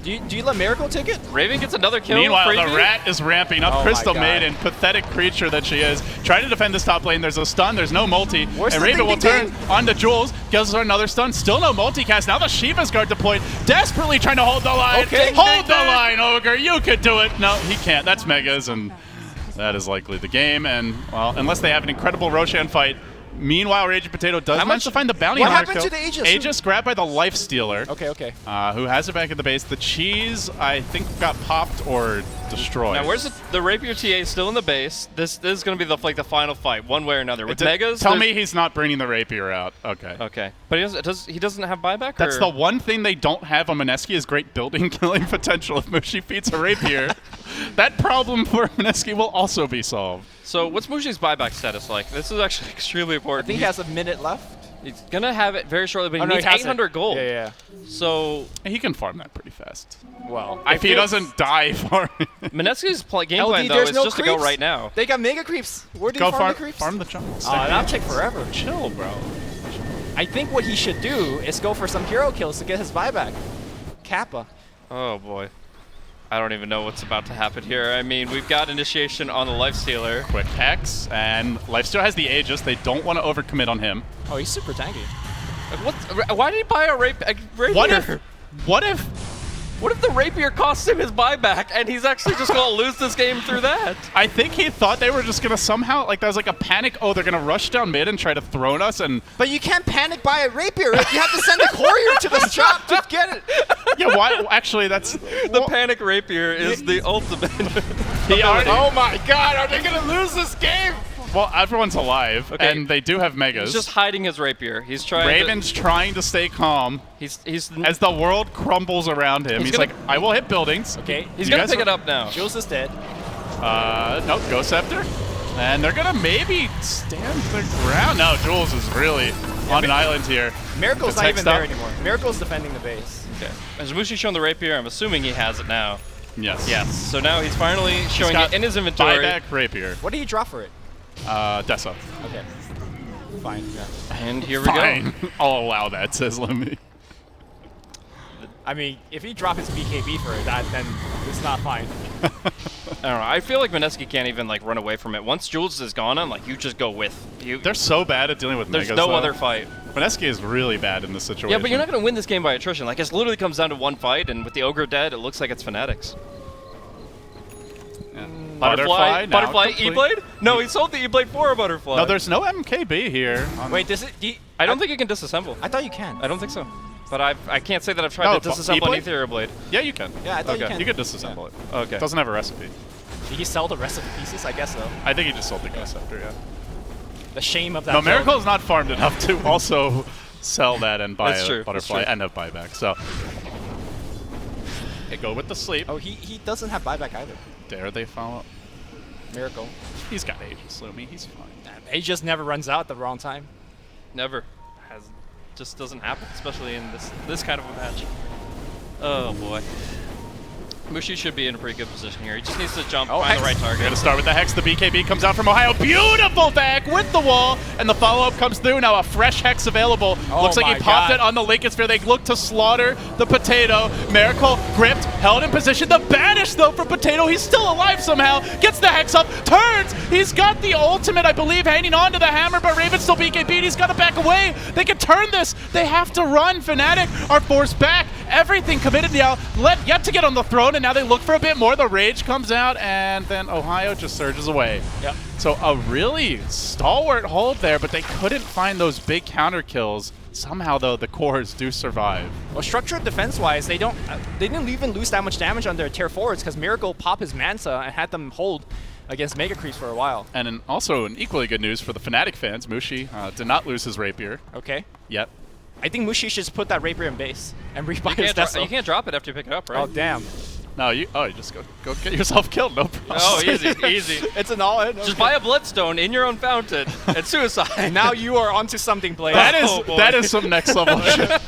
Do you let Miracle take it? Raven gets another kill. Meanwhile, the Freebie? rat is ramping up. Oh my Crystal God. Maiden, pathetic creature that she is, trying to defend this top lane. There's a stun. There's no multi. Where's and the Raven will ding, ding, turn onto Jules. Gives her another stun. Still no multicast. Now the Shiva's Guard deployed. Desperately trying to hold the line. Okay. Hold the line, Ogre. You could do it. No, he can't. That's Megas, and that is likely the game. And, well, unless they have an incredible Roshan fight. Meanwhile, Raging Potato does How manage much- to find the bounty What hunter happened kill. to the Aegis? Aegis grabbed by the Life Stealer. Okay, okay. Who has it back at the base. The cheese, I think, got popped or destroyed. Now, where's the Rapier TA still in the base? This is going to be the final fight, one way or another. With Megas, Tell there's- me he's not bringing the rapier out. Okay. Okay, but he doesn't have buyback. That's or? the one thing they don't have on Mineski is great building killing potential. If Mushi feeds a rapier, that problem for Mineski will also be solved. So what's Mushi's buyback status like? This is actually extremely I important. think he has a minute left. He's gonna have it very shortly, but he Oh, no, needs has it. 800 gold. Yeah. So He can farm that pretty fast. Well, If he doesn't die farming. Mineski's game LD, plan though there's is no just to go creeps. right now. They got mega creeps. Where do you Go farm farm, the creeps? farm the jungle. Oh, that'll take forever. Chill, bro. I think what he should do is go for some hero kills to get his buyback. Kappa. Oh boy. I don't even know what's about to happen here. I mean, we've got initiation on the Lifestealer. Quick Hex, and Lifestealer has the Aegis. They don't want to overcommit on him. Oh, he's super tanky. Why did he buy a rapier? What if the rapier costs him his buyback and he's actually just going to lose this game through that? I think he thought they were just going to somehow, like, there was like a panic, oh, they're going to rush down mid and try to throne us, and... But you can't panic buy a rapier. You have to send a courier to the shop to get it. Yeah, why? Actually, that's... The panic rapier is the ultimate. Oh my god, are they going to lose this game? Well, everyone's alive, Okay. and they do have megas. He's just hiding his rapier. He's trying Raven's trying to stay calm. He's As the world crumbles around him, he's gonna- like, I will hit buildings. Okay, he's You going to guys pick are- it up now. Jules is dead. No, Ghost Scepter. And they're going to maybe stand their ground. No, Jules is really on an island here. Miracle's Just not even hexed there up. anymore. Miracle's defending the base. Okay. Has Mushi shown the rapier? I'm assuming he has it now. Yes. Yes. So now he's finally He's showing got it in his inventory. Buyback Rapier. What do you draw for it? Deso. Okay. Fine, yeah. And here we Fine. go. I'll allow that, says Lemmy. I mean, if he drops his BKB for that, then it's not fine. I don't know. I feel like Mineski can't even like run away from it. Once Jules is gone, I'm like, you just go with. They're so bad at dealing with There's megas, no though. other fight. Mineski is really bad in this situation. Yeah, but you're not going to win this game by attrition. Like, it literally comes down to one fight, and with the Ogre dead, it looks like it's Fnatic's. Yeah. Butterfly? now Butterfly complete. E-Blade? No, he sold the E-Blade for a Butterfly. No, there's no MKB here. Wait, does it? I don't think you can disassemble. I thought you can. I don't think so. But I can't say that I've tried No, to disassemble an E-Blade? Ethereal Blade. Yeah, you can. Yeah, I thought Okay. you can. You could disassemble it. Okay. It doesn't have a recipe. Did he sell the rest of the pieces? I guess so. I think he just sold the Ghost Scepter, yeah. The shame of that. No, build. Miracle is not farmed enough to also sell that and buy That's a true, that's Butterfly true. and have buyback. So, they go with the sleep. Oh, he doesn't have buyback either. Dare they follow? Miracle. He's got Aegis, Lumi. He's fine. He just never runs out at the wrong time. Never. Just doesn't happen, especially in this kind of a match. Oh, boy. Mushi should be in a pretty good position here. He just needs to jump, find Hex. the right We're target. going to start with the Hex. The BKB comes out from Ohio. Beautiful back with the wall. And the follow-up comes through. Now a fresh Hex available. Oh Looks like he my popped God. it on the Lincoln Sphere. They look to slaughter the Potato. Miracle gripped, held in position. The banish, though, for Potato. He's still alive somehow. Gets the Hex up, turns. He's got the ultimate, I believe, hanging on to the hammer, but Raven's still BKB'd. He's got to back away. They can turn this. They have to run. Fnatic are forced back. Everything committed now. Yet to get on the throne, and now they look for a bit more. The Rage comes out, and then Ohio just surges away. Yep. So a really stalwart hold there, but they couldn't find those big counter kills. Somehow, though, the cores do survive. Well, structured defense-wise, they didn't even lose that much damage on their tier forwards because Miracle popped his Mansa and had them hold against Mega Creeps for a while. And also, an equally good news for the Fnatic fans, Mushi did not lose his Rapier Okay. yet. I think Mushi should just put that Rapier in base and rebuy his You can't drop it after you pick it up, right? Oh, damn. No, you just go get yourself killed, no problem. Oh, easy. It's an all-in. Just buy a Bloodstone in your own fountain and suicide. Now you are onto something, Blade. That boy. is some next level shit.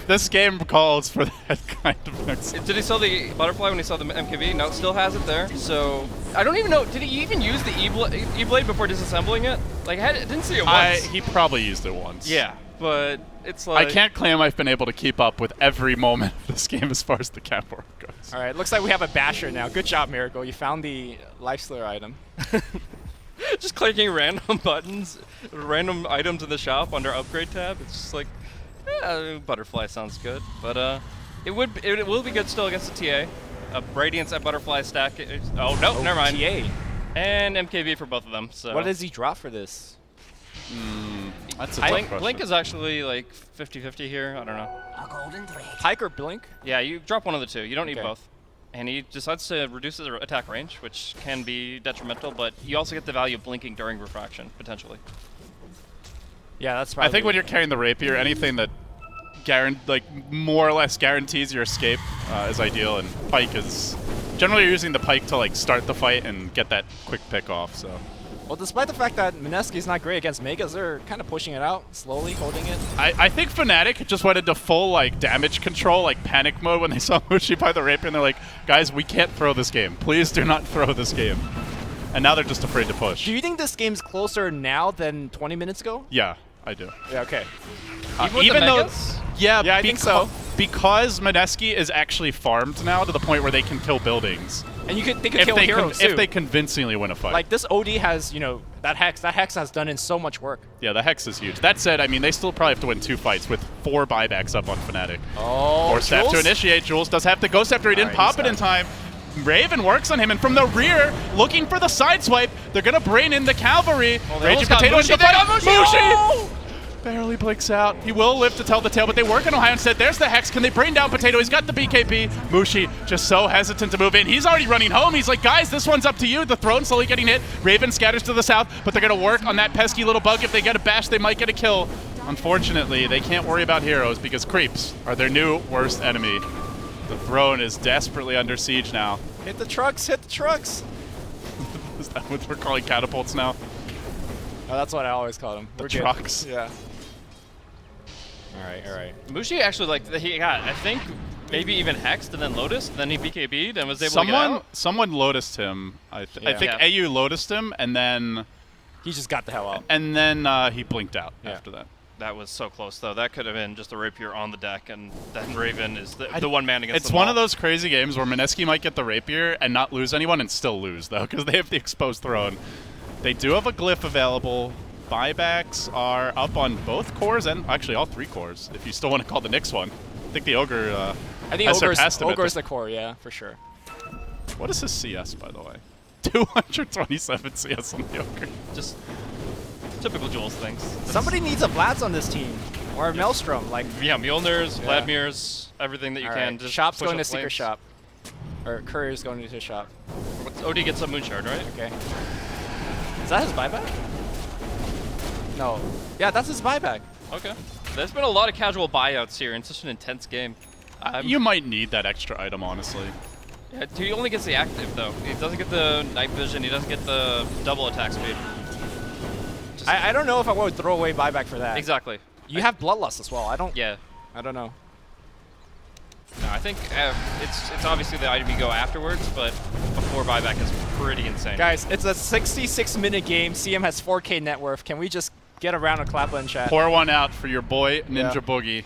This game calls for that kind of next. Did he sell the Butterfly when he saw the MKB? No, still has it there. So I don't even know. Did he even use the E-Blade before disassembling it? Like, I didn't see it once. He probably used it once. Yeah, but it's like... I can't claim I've been able to keep up with every moment of this game as far as the camp work goes. All right, looks like we have a Basher now. Good job, Miracle. You found the Lifestealer item. Just clicking random buttons, random items in the shop under Upgrade tab. It's just like, Butterfly sounds good, but it will be good still against the TA. Radiance at Butterfly stack. Oh no, never mind. TA. And MKB for both of them. So What does he drop for this? That's a tough question. Blink is actually like 50-50 here. I don't know. Pike or Blink? Yeah, you drop one of the two. You don't need Okay. both. And he decides to reduce his attack range, which can be detrimental, but you also get the value of blinking during refraction, potentially. Yeah, that's probably... I think when you're carrying the Rapier, anything that more or less guarantees your escape is ideal, and Pike is... Generally, you're using the Pike to start the fight and get that quick pick off, so... Well, despite the fact that Mineski is not great against Megas, they're kind of pushing it out, slowly holding it. I think Fnatic just went into full damage control, panic mode when they saw Mushi buy the Rapier, and they're like, guys, we can't throw this game. Please do not throw this game. And now they're just afraid to push. Do you think this game's closer now than 20 minutes ago? Yeah, I do. Yeah, okay. Even with the even though, Megas? Yeah, I think so. because Mineski is actually farmed now to the point where they can kill buildings. And they could kill heroes too. If they convincingly win a fight. Like this OD has, that Hex. That Hex has done in so much work. Yeah, the Hex is huge. That said, I mean, they still probably have to win 2 fights with 4 buybacks up on Fnatic. Oh, Force staff to initiate. Jules does have the Ghost after he didn't pop it in time. Raven works on him, and from the rear, looking for the side swipe, they're going to brain in the cavalry. Raging Potato into the fight. Mushi! Barely blinks out. He will live to tell the tale, but they work on Ohio instead. There's the Hex. Can they brain down Potato? He's got the BKB. Mushi just so hesitant to move in. He's already running home. He's like, guys, this one's up to you. The throne slowly getting hit. Raven scatters to the south, but they're going to work on that pesky little bug. If they get a bash, they might get a kill. Unfortunately, they can't worry about heroes because creeps are their new worst enemy. The throne is desperately under siege now. Hit the trucks, hit the trucks. Is that what we're calling catapults now? Oh, that's what I always call them. The trucks. Yeah. All right. Mushi actually, he got, I think, maybe even hexed and then Lotus, then he BKB'd and was able to get out. Someone Lotused him. I think AU Lotused him, and then... He just got the hell out. And then he blinked out after that. That was so close, though. That could have been just a rapier on the deck, and then Raven is the one man against It's one of those crazy games where Mineski might get the rapier and not lose anyone and still lose, though, because they have the exposed throne. They do have a glyph available. Buybacks are up on both cores, and actually all 3 cores, if you still want to call the Nyx one. I think the Ogre I think Ogre's the core, yeah, for sure. What is his CS, by the way? 227 CS on the Ogre. Just typical Jules things. Somebody needs a Vlads on this team, or a Maelstrom. Yeah, Mjolnirs, Vladimirs, everything that you can. Just Shop's going to flames. Secret Shop. Or Courier's going to his shop. OD gets a Moonshard, right? Okay. Is that his buyback? No. Yeah, that's his buyback. Okay. There's been a lot of casual buyouts here in such an intense game. You might need that extra item, honestly. Yeah, he only gets the active, though. He doesn't get the night vision. He doesn't get the double attack speed. I don't know if I would throw away buyback for that. Exactly. You have Bloodlust as well. I don't know. No, I think it's obviously the item you go afterwards, but before buyback is pretty insane. Guys, it's a 66-minute game. CM has 4K net worth. Can we just get a round of clap in chat? Pour one out for your boy, Ninja Boogie.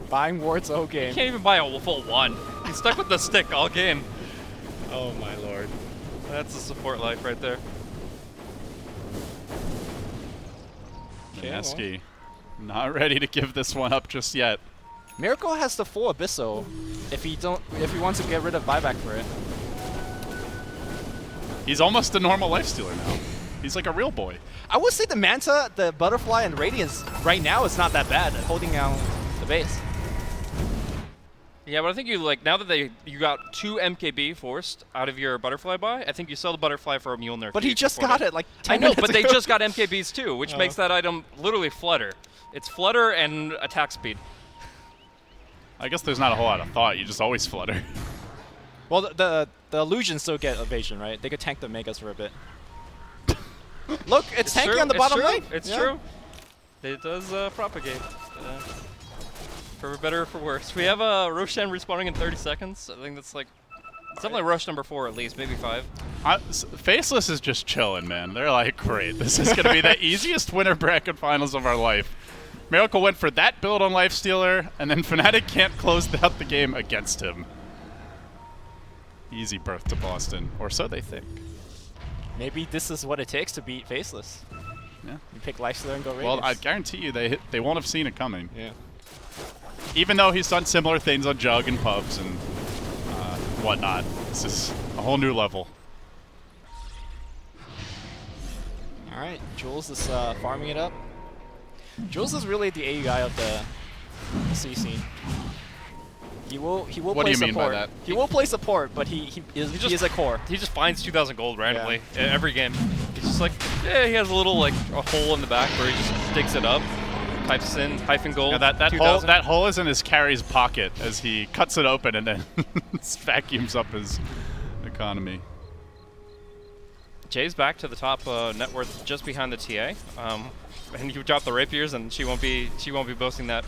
Buying wards all game. You can't even buy a full 1. He's stuck with the stick all game. Oh my lord. That's the support life right there. Mineski, not ready to give this one up just yet. Miracle has the full Abyssal if he wants to get rid of buyback for it. He's almost a normal lifestealer now. He's like a real boy. I would say the Manta, the Butterfly, and Radiance right now is not that bad at holding down the base. Yeah, but I think now that you got 2 MKB forced out of your Butterfly buy, I think you sell the Butterfly for a Mjolnir. But he just got it like 10 I know, minutes but they ago. just got MKBs too, which makes that item literally Flutter. It's Flutter and attack speed. Oh, I guess there's not a whole lot of thought. You just always flutter. Well, the illusions still get evasion, right? They could tank the Megas for a bit. Look, it's tanking on the bottom lane. It's true. It does propagate. For better or for worse. We have Roshan respawning in 30 seconds. I think that's it's definitely rush number 4 at least, maybe 5. Faceless is just chilling, man. They're like, great, this is going to be the easiest winter bracket finals of our life. Miracle went for that build on Lifestealer, and then Fnatic can't close out the game against him. Easy birth to Boston, or so they think. Maybe this is what it takes to beat Faceless. Yeah. You pick Lifestealer and go Radiance. Well, I guarantee you they won't have seen it coming. Yeah. Even though he's done similar things on Jug and pubs and whatnot. This is a whole new level. All right, Jules is farming it up. Jules is really the AU guy of the C scene. He will play support. What do you mean by that? He will play support, but he is a core. He just finds 2,000 gold randomly in every game. He's just like, yeah, he has a little a hole in the back where he just digs it up, types in -gold. Yeah, that hole is in his carry's pocket as he cuts it open and then vacuums up his economy. Jay's back to the top net worth just behind the TA. And you drop the rapiers, and she won't be boasting that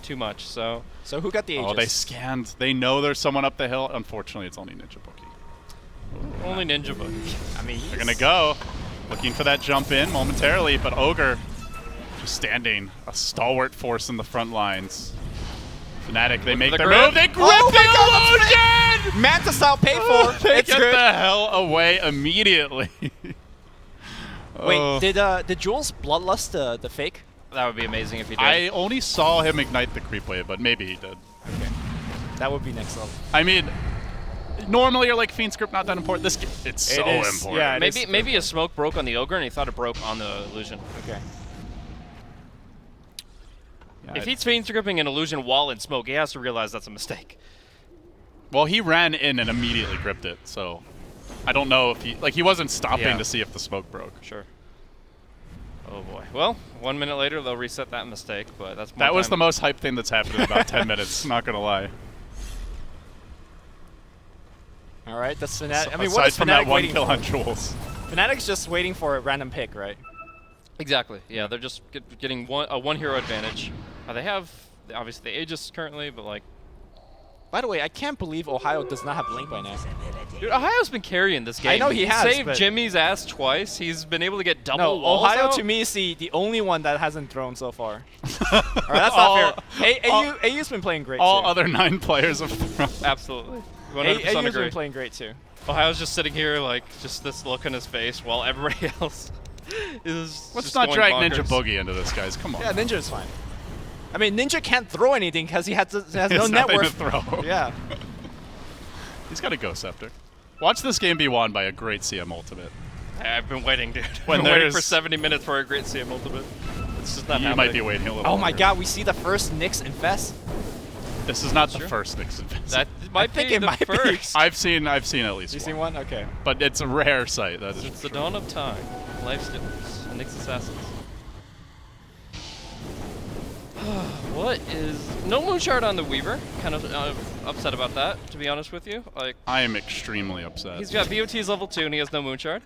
too much. So who got the Aegis? Oh, they scanned. They know there's someone up the hill. Unfortunately, it's only Ninja Boogie. Only Ninja Boogie. I mean, they're gonna go, looking for that jump in momentarily, but Ogre just standing, a stalwart force in the front lines. Fnatic, they make the their grip. move. They grip Oh my the illusion! Manta style paid for. They It's get good. the hell away immediately. Wait, did Jules bloodlust the fake? That would be amazing if he did. I only saw him ignite the creep wave, but maybe he did. Okay. That would be next level. I mean, normally you're like Fiend script not that important. This it's so is, important. yeah. Maybe a smoke broke on the ogre and he thought it broke on the illusion. Okay. Yeah, If he's fiend gripping an illusion while in smoke, he has to realize that's a mistake. well, he ran in and immediately gripped it, so I don't know if he wasn't stopping Yeah. to see if the smoke broke. Sure. Oh boy. Well, 1 minute later they'll reset that mistake, but that's more That was time. the most hype thing that's happened in about 10 minutes. Not gonna lie. All right, that's Fnatic. I mean, Aside what is from that Fnatic one waiting kill for? on Jules. Fnatic's just waiting for a random pick, right? Exactly. Yeah, they're just getting a one hero advantage. They have obviously the Aegis currently, but like. By the way, I can't believe Ohio does not have Link by now. Dude, Ohio's been carrying this game. I know he has, saved but- Jimmy's ass twice. He's been able to get double No, walls Ohio out. to me is the only one that hasn't thrown so far. All right, that's not fair. AU's been playing great All too. other 9 players have thrown. Absolutely. 100% AU's agree. been playing great too. Ohio's just sitting here like just this look on his face while everybody else is. Let's just not going drag bonkers. Ninja Boogie into this, guys. Come on. Yeah, Ninja is fine. I mean, Ninja can't throw anything because he has no It's net nothing to worth. throw. Yeah. He's got a Ghost Scepter. Watch this game be won by a great CM Ultimate. I've been waiting, dude. When I've been waiting there's- for 70 minutes for a great CM ultimate. It's just not You happening. might be waiting a little Oh my longer. God, we see the first Nyx infest. This is not the Sure. first Nixon Fest. That might think be it the might be. first. I've seen at least You one. seen one? Okay. But it's a rare sight. That is Since for the sure. dawn of time, life's difference, and Nyx assassins. What is no Moonshard on the Weaver? Kind of upset about that, to be honest with you. Like I am extremely upset. he's got BOT's level 2 and he has no Moonshard.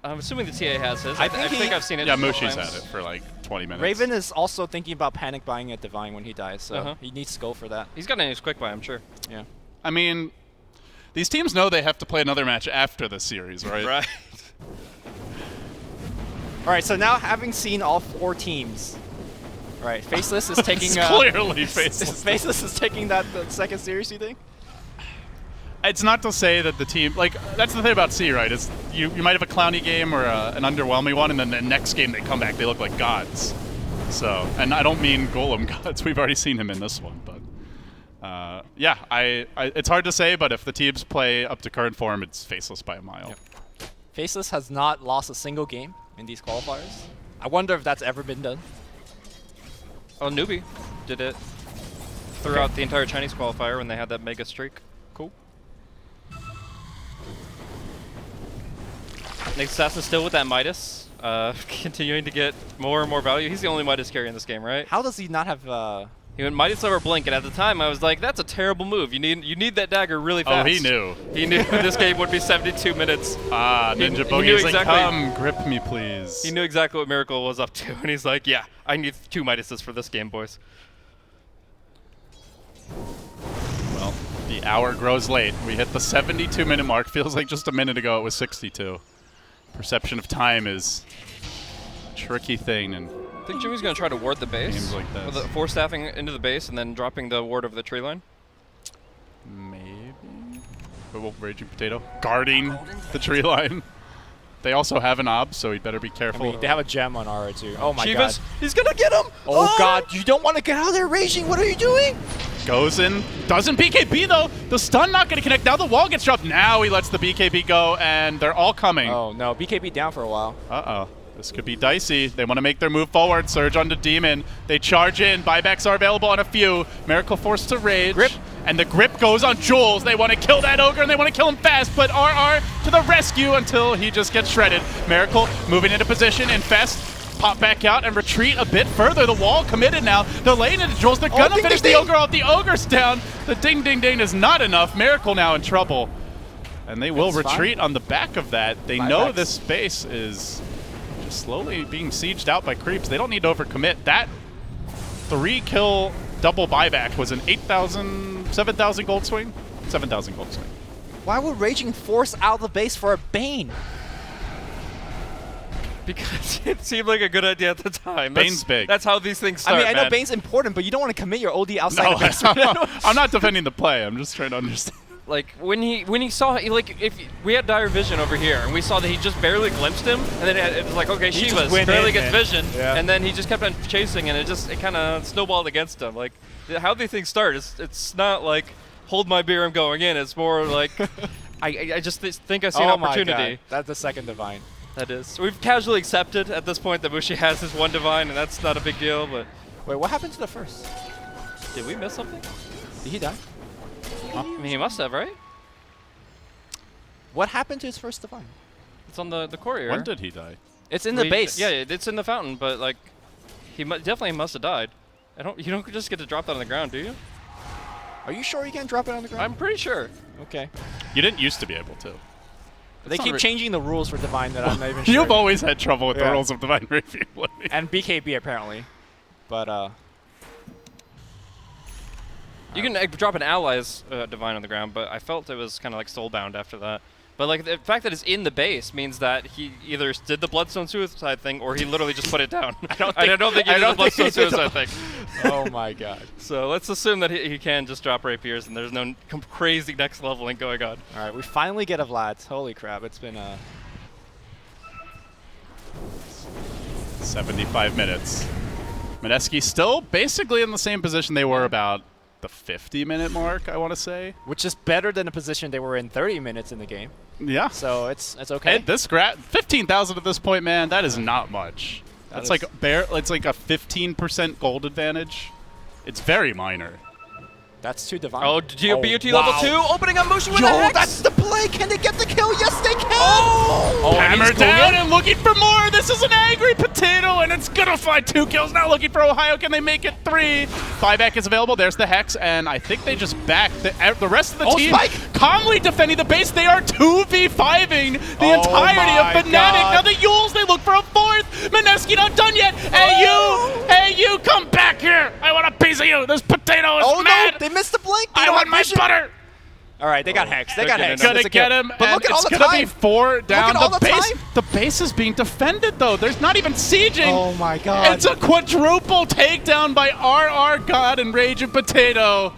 I'm assuming the TA has his. I I think think he- I've seen it. Yeah, several Mushi's times. had it for like 20 minutes. Raven is also thinking about panic buying a Divine when he dies, so Uh-huh. he needs to go for that. He's got an ace quick buy, I'm sure. Yeah. I mean, these teams know they have to play another match after the series, right? Right. All right, so now having seen all 4 teams, all right, Faceless is taking. It's clearly Faceless. Faceless is taking the second series. You think? It's not to say that the team, like, that's the thing about C, right? Is you might have a clowny game or an underwhelming one, and then the next game they come back, they look like gods. So, and I don't mean Golem gods. We've already seen him in this one, but yeah, it's hard to say. But if the teams play up to current form, it's Faceless by a mile. Yep. Faceless has not lost a single game in these qualifiers. I wonder if that's ever been done. Oh, Newbie did it throughout the entire Chinese qualifier when they had that mega streak. Cool. Nick Assassin still with that Midas, continuing to get more and more value. He's the only Midas carry in this game, right? How does he not have? He went Midas over Blink, and at the time I was like, that's a terrible move. You need that dagger really fast. Oh, he knew. He knew this game would be 72 minutes. Ah, He- Ninja he Boogie knew is like, exactly- come, grip me, please. He knew exactly what Miracle was up to, and he's like, yeah, I need 2 Midases for this game, boys. Well, the hour grows late. We hit the 72-minute mark. Feels like just a minute ago it was 62. Perception of time is a tricky thing, and I think Jimmy's going to try to ward the base. Games like this. With the force staffing into the base and then dropping the ward over the tree line. maybe. Oh, Raging Potato guarding the tree line. They also have an ob, so he'd better be I careful. mean, they have a gem on Aura too. Oh my Chivas, God. he's going to get him! Oh God, you don't want to get out of there raging. What are you doing? Goes in, doesn't BKB though. The stun not going to connect. Now the wall gets dropped. Now he lets the BKB go, and they're all coming. Oh no, BKB down for a while. Uh-oh. This could be dicey. They want to make their move forward. Surge onto Demon. They charge in. Buybacks are available on a few. Miracle forced to rage. Grip. And the grip goes on Jules. They want to kill that Ogre, and they want to kill him fast, but RR to the rescue until he just gets shredded. Miracle moving into position. Infest. Pop back out and retreat a bit further. The wall committed now. They're laying into Jules. They're going to ding, finish ding, the ding. Ogre off. The Ogre's down. The ding, ding, ding is not enough. Miracle now in trouble. And they will That's fine. retreat on the back of that. They Buybacks. know this space is slowly being sieged out by creeps. They don't need to overcommit. That 3-kill double buyback was an 7,000 gold swing? 7,000 gold swing. Why would raging force out of the base for a Bane? Because it seemed like a good idea at the time. Bane's big. That's how these things start, I mean, I know man. Bane's important, but you don't want to commit your OD outside No, the base. I'm not defending the play. I'm just trying to understand. Like when he saw like if we had dire vision over here and we saw that he just barely glimpsed him and then it was like okay He just Shiva's went barely in, gets man. vision Yeah. and then he just kept on chasing and it kind of snowballed against him. Like how these things start it's not like hold my beer I'm going in. It's more like I just think I see an Oh my opportunity. God. That's the second divine. That is. We've casually accepted at this point that Mushi has his one divine and that's not a big deal. But Wait, what happened to the first? did we miss something? Did he die? I mean he must have, right? What happened to his first divine? It's on the courier. When did he die? It's in the base. Yeah, it's in the fountain, but like, he definitely must have died. You don't just get to drop that on the ground, do you? Are you sure you can't drop it on the ground? I'm pretty sure. Okay. You didn't used to be able to. They not keep re- changing the rules for divine that I'm not even sure. You've always had trouble with the Yeah. rules of Divine Review. And BKB apparently, but You can drop an ally's divine on the ground, but I felt it was kind of like soulbound after that. But like the fact that it's in the base means that he either did the Bloodstone Suicide thing or he literally just put it down. I don't think he did the Bloodstone Suicide thing. oh my God. So let's assume that he can just drop rapiers and there's no crazy next leveling going on. All right, we finally get a Vlad. Holy crap! It's been 75 minutes. Mineski still basically in the same position they were about the 50-minute mark, I want to say. which is better than the position they were in 30 minutes in the game. Yeah. So it's okay. And this 15,000 at this point, man, that is not much. That's is- like it's like a 15% gold advantage. It's very minor. That's 2 divine. Oh, BOT level 2, opening up Mushi with a Yo, hex! that's the play. Can they get the kill? Yes, they can. Oh, and Hammer he's going down in. and looking for more. This is an angry potato, and it's gonna find 2 kills. Now looking for Ohio. Can they make it 3? Buyback is available. There's the Hex, and I think they just back the rest of the team. Spike! Calmly defending the base. They are 2v5ing the Oh entirety my of Fnatic. God. Now the Yules, they look for a 4th. Mineski not done yet. Hey you, come back here. I want a piece of you. This potato is Oh mad. no, they missed the blink. They I don't want have my vision. butter. All right, they got Hex. They They're got getting Hex. it. Gonna It's a get kill. him, But and look at all it's the gonna time. be 4 down. at all the base, time. the base is being defended though. There's not even sieging. Oh my God. It's a quadruple takedown by RR God and Raging Potato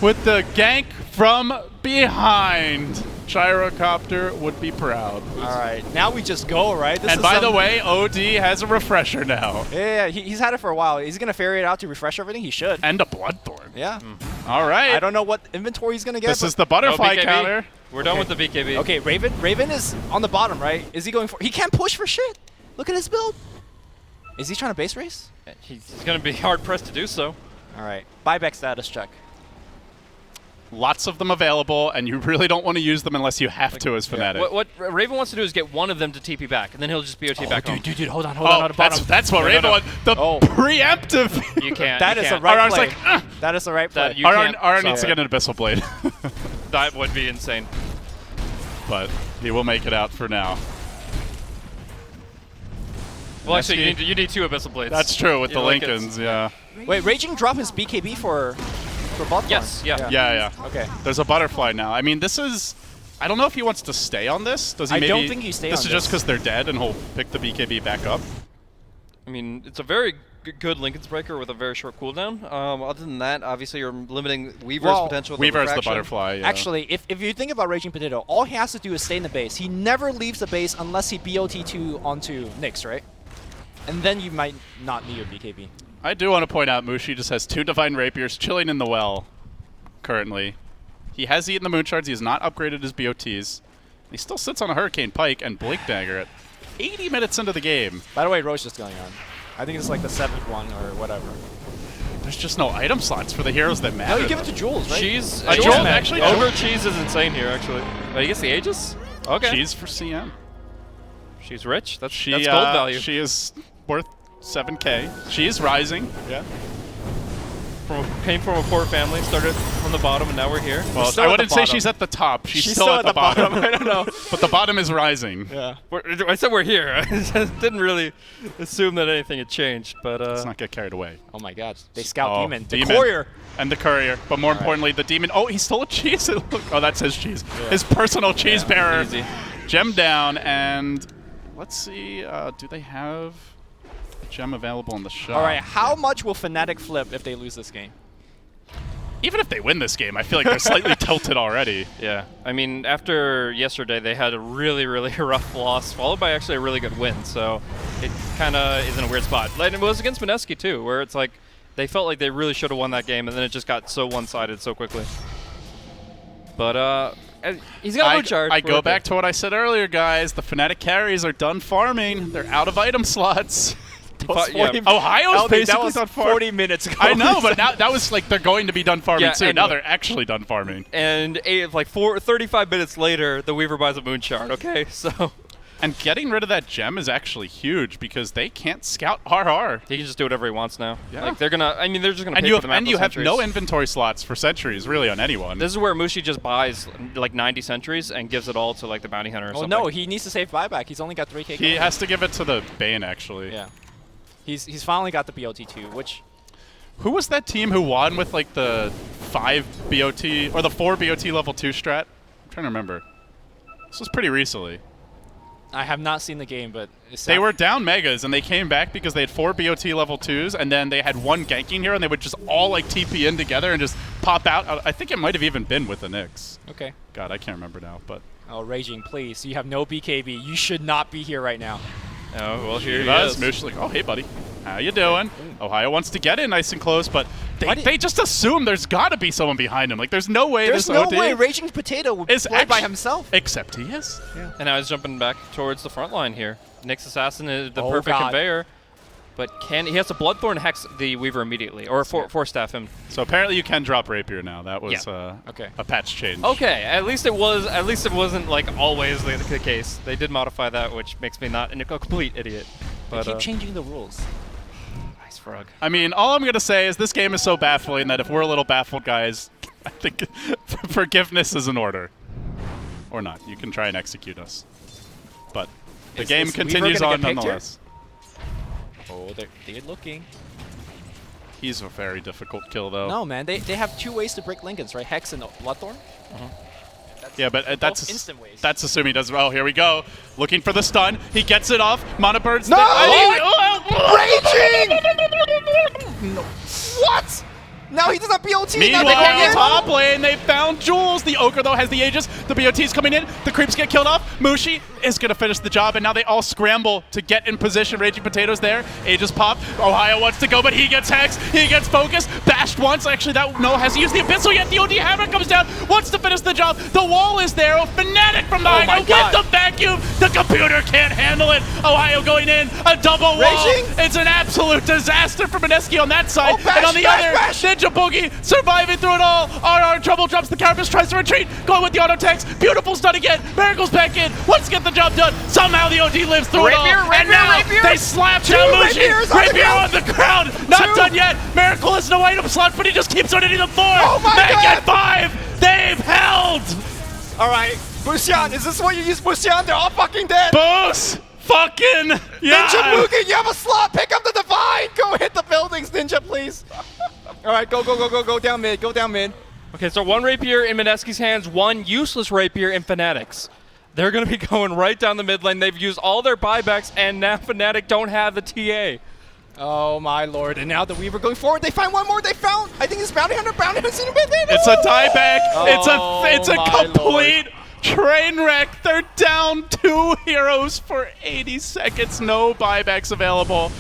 with the gank from behind. Gyrocopter would be proud. All right, now we just go, right? This And is by the some- way, OD has a refresher now. Yeah, he's had it for a while. He's gonna ferry it out to refresh everything. He should. And a Bloodthorn. Yeah. All right. I don't know what inventory he's gonna get. This but- is the butterfly BKB. counter. We're done with the BKB. Okay, Raven. Raven is on the bottom, right? Is he going for? He can't push for shit. Look at his build. Is he trying to base race? He's going to be hard pressed to do so. All right. Buyback status check. Lots of them available, and you really don't want to use them unless you have to as Fnatic. What Raven wants to do is get one of them to TP back, and then he'll just BOT back home. Dude, hold on the bottom. That's what No, Raven no. wants. The Oh. preemptive. You can't. That you is can't. the right RR's play. like, That is the right play. That you RR can't. needs to Sorry. get an Abyssal Blade. That would be insane. But he will make it out for now. Well, actually, Mineski. you need 2 Abyssal Blades. That's true with You the know, like Lincolns, yeah. Wait, Raging drop his BKB for Bloodthorn? Yes, yeah. Yeah. Okay. There's a butterfly now. I mean, this is... I don't know if he wants to stay on this. Does he I maybe... don't think he stay This on is just this. because they're dead and he'll pick the BKB back up. I mean, it's a very good Lincoln's Breaker with a very short cooldown. Other than that, obviously, you're limiting Weaver's Well, potential. with Weaver's the refraction. butterfly, yeah. Actually, if you think about Raging Potato, all he has to do is stay in the base. He never leaves the base unless he BOT2 onto Nyx, right? And then you might not need your BKB. I do want to point out Mushi just has 2 Divine Rapiers chilling in the well currently. He has eaten the Moon Shards. He has not upgraded his BOTs. He still sits on a Hurricane Pike and Blink Dagger at 80 minutes into the game. By the way, Roche is going on. I think it's like the 7th one or whatever. There's just no item slots for the heroes that matter. No, you give it to Jules, right? Cheese. Jules, Jules, actually, Ogre Jules. Cheese is insane here, actually. But he gets the Aegis? Okay. She's for CM. She's rich. That's She, gold value. She is worth 7K. She is rising. Yeah. Came from a poor family, started from the bottom, and now we're here. Well, still I at the wouldn't say bottom. she's at the top. She's, She's still at the bottom. I don't know. But the bottom is rising. Yeah. I said we're here. I didn't really assume that anything had changed, but Let's not get carried away. Oh my god. They scout Oh, Demon. The Demon. Courier. And the courier. But more importantly, the demon. Oh, he stole a cheese. Look. Oh, that's his cheese. His personal cheese bearer. easy. Gem down, and let's see. Do they have a gem available in the shop? All right, how much will Fnatic flip if they lose this game? Even if they win this game, I feel like they're slightly tilted already. Yeah, I mean, after yesterday, they had a really, really rough loss, followed by actually a really good win. So it kind of is in a weird spot. And it was against Mineski too, where it's like they felt like they really should have won that game, and then it just got so one-sided so quickly. But he's got a mood charge. I go back to what I said earlier, guys. The Fnatic carries are done farming. They're out of item slots. Ohio's basically done farming. 40 minutes ago. I know, but now that was like they're going to be done farming Yeah, soon. Now they're actually done farming. And 35 minutes later, the Weaver buys a moon shard. Okay, so. And getting rid of that gem is actually huge because they can't scout RR. He can just do whatever he wants now. Yeah. Like they're gonna. I mean, they're just gonna. And pay you for have the map you of have sentries. no inventory slots for sentries really on anyone. This is where Mushi just buys like 90 sentries and gives it all to like the bounty hunter or Oh something. no, he needs to save buyback. He's only got 3K. He has to give it to the Bane actually. Yeah. He's finally got the BOT too, which. Who was that team who won with like the 5 BOT or the 4 BOT level 2 strat? I'm trying to remember. This was pretty recently. I have not seen the game, but They were down megas and they came back because they had 4 BOT level 2s and then they had 1 ganking hero and they would just all like TP in together and just pop out. I think it might have even been with the Knicks. Okay. God, I can't remember now, but. Oh, Raging, please. You have no BKB. You should not be here right now. Oh well, here he does. is. Moosh like, oh hey buddy, how you doing? Ohio wants to get in nice and close, but Why they just assume there's got to be someone behind him. Like there's no way There's this no OD way Raging Potato would is play by actu- himself. Except he is. And now he's jumping back towards the front line here. Nick's Assassin is the Oh, perfect God. conveyor, but he has to Bloodthorn Hex the Weaver immediately, or force staff him. So apparently you can drop Rapier now. That was Okay. a patch change. Okay, at least it wasn't like always the case. They did modify that, which makes me not a complete idiot. But Keep changing the rules. nice frog. I mean, all I'm going to say is this game is so baffling that if we're a little baffled, guys, I think forgiveness is in order. Or not. You can try and execute us. But the game is Weaver continues gonna on get picked here? nonetheless. Oh, they're looking. He's a very difficult kill, though. No, man. They have 2 ways to break Lincolns, right? Hex and Bloodthorn. Yeah, but that's instant ways. That's assuming he does. Oh, here we go. Looking for the stun. He gets it off. Mana Bird's No! Raging! What? Now he does not BOT. Meanwhile, now they can't get top lane, they found Jules. The Ogre, though, has the Aegis. The BOT's coming in. The creeps get killed off. Mushi is going to finish the job, and now they all scramble to get in position. Raging Potatoes there. Aegis pop. Ohio wants to go, but he gets hexed. He gets focused. Bashed once. Actually, has he used the Abyssal yet? The OD Hammer comes down. Wants to finish the job. The wall is there. Oh, Fnatic from behind. my God. With the vacuum. The computer can't handle it. Ohio going in. A double wall. Raging? It's an absolute disaster for Mineski on that side. Oh, bash, and on the bash, other, bash. Ninja Boogie surviving through it all. RR trouble drops the Carapace, tries to retreat. Going with the auto text. Beautiful stun again. Miracle's back in. Wants to get the job done. Somehow the OD lives through it all. And now they slap down Mushi. Rapier on the ground. Not done yet. Miracle has no item slot, but he just keeps on hitting the floor. Oh my Back God. at 5. They've held. All right. Bushian, is this what you use Bushian? They're all fucking dead. Boos. Fucking. Yeah. Ninja Mugen, you have a slot. Pick up the Divine. Go hit the buildings, Ninja, please. All right, go down mid. Go down mid. Okay, so 1 Rapier in Mineski's hands, 1 useless Rapier in Fnatic's. They're going to be going right down the mid lane. They've used all their buybacks, and now Fnatic don't have the TA. Oh my lord! And now the Weaver going forward. They find one more. They found. I think it's Bounty Hunter. Bounty Hunter. It's a dieback. It's a my complete train wreck. They're down 2 heroes for 80 seconds. No buybacks available.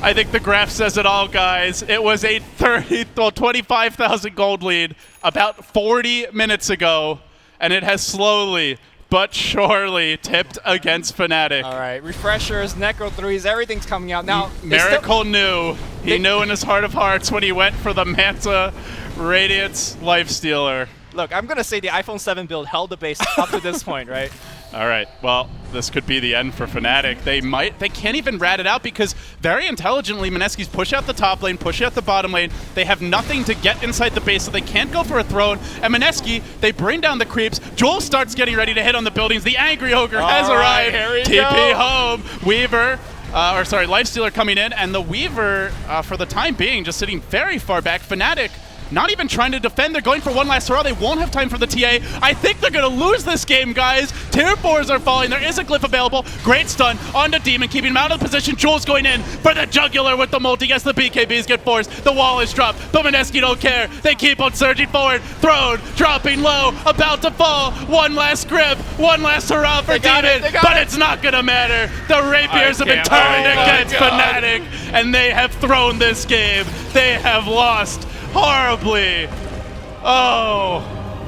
I think the graph says it all, guys. It was a 25,000 gold lead about 40 minutes ago, and it has slowly but surely tipped against Fnatic. All right, refreshers, Necro 3s, everything's coming out now. Miracle knew. He knew in his heart of hearts when he went for the Manta Radiance Lifestealer. Look, I'm gonna say the iPhone 7 build held the base up to this point, right? All right. Well, this could be the end for Fnatic. They can't even rat it out because very intelligently Mineski's push out the top lane, push out the bottom lane. They have nothing to get inside the base, so they can't go for a throne. And Mineski, they bring down the creeps. Joel starts getting ready to hit on the buildings. The Angry Ogre has arrived. Here we TP go. home. Weaver. Lifestealer coming in, and the Weaver, for the time being, just sitting very far back. Fnatic not even trying to defend. They're going for one last hurrah. They won't have time for the TA. I think they're going to lose this game, guys. Tier 4s are falling. There is a glyph available. Great stun onto Demon, keeping him out of the position. Jules going in for the jugular with the multi. Yes, the BKBs get forced. The wall is dropped, but Mineski don't care. They keep on surging forward. Thrown, dropping low, about to fall. One last grip, one last hurrah for Demon, but it's not going to matter. The Rapiers have been turned against Fnatic, and they have thrown this game. They have lost horribly.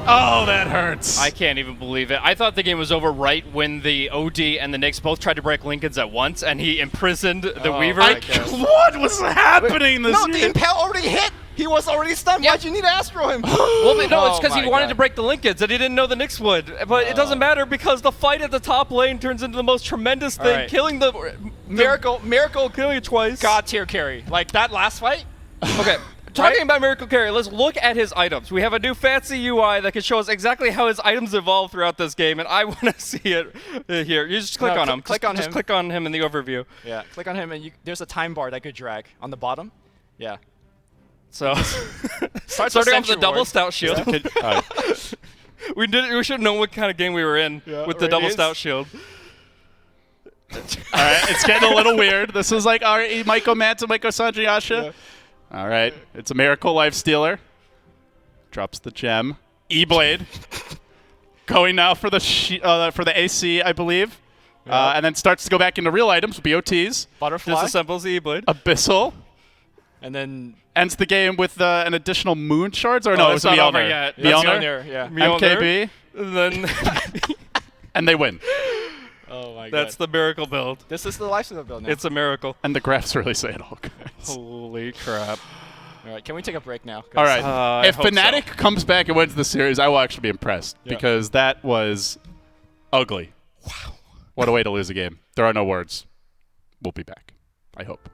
Oh, that hurts. I can't even believe it. I thought the game was over right when the OD and the Knicks both tried to break Lincoln's at once, and he imprisoned the Weaver. What was happening this No, the Impale already hit. He was already stunned. Why'd you need to Astro him? Well, no, it's because Oh he my wanted God. to break the Lincolns, and he didn't know the Knicks would. But it doesn't matter because the fight at the top lane turns into the most tremendous thing, right. killing the Miracle killing it twice. God tier carry. Like that last fight? Okay. Talking about Miracle Carry, let's look at his items. We have a new fancy UI that can show us exactly how his items evolve throughout this game, and I want to see it here. You just click on him. Click on him. Just click on him in the overview. Yeah. Click on him, and there's a time bar that could drag on the bottom. Yeah. So, Starts starting off with Sentry the double Ward. stout shield. We should know what kind of game we were in with the double Radiance. stout shield. All right, it's getting a little weird. This is like our Maiko Manta, Maiko Sanjayasha. Yeah. All right, it's a Miracle Life Stealer. Drops the gem. E-Blade. Going now for the AC, I believe. And then starts to go back into real items, BOTs. Butterfly. Just assembles the E-Blade. Abyssal. And then Ends the game with an additional Moon Shards. Or no, Oh, it's it's not over Mjolnir. yet. Mjolnir. yeah. MKB. And then And they win. Oh my God. that's the miracle build. This is the lifestyle build now. It's a miracle. And the graphs really say it all, guys. Holy crap. All right, can we take a break now? All right. I If hope so. Fnatic comes back and wins the series, I will actually be impressed because that was ugly. Wow. What a way to lose a game. There are no words. We'll be back. I hope.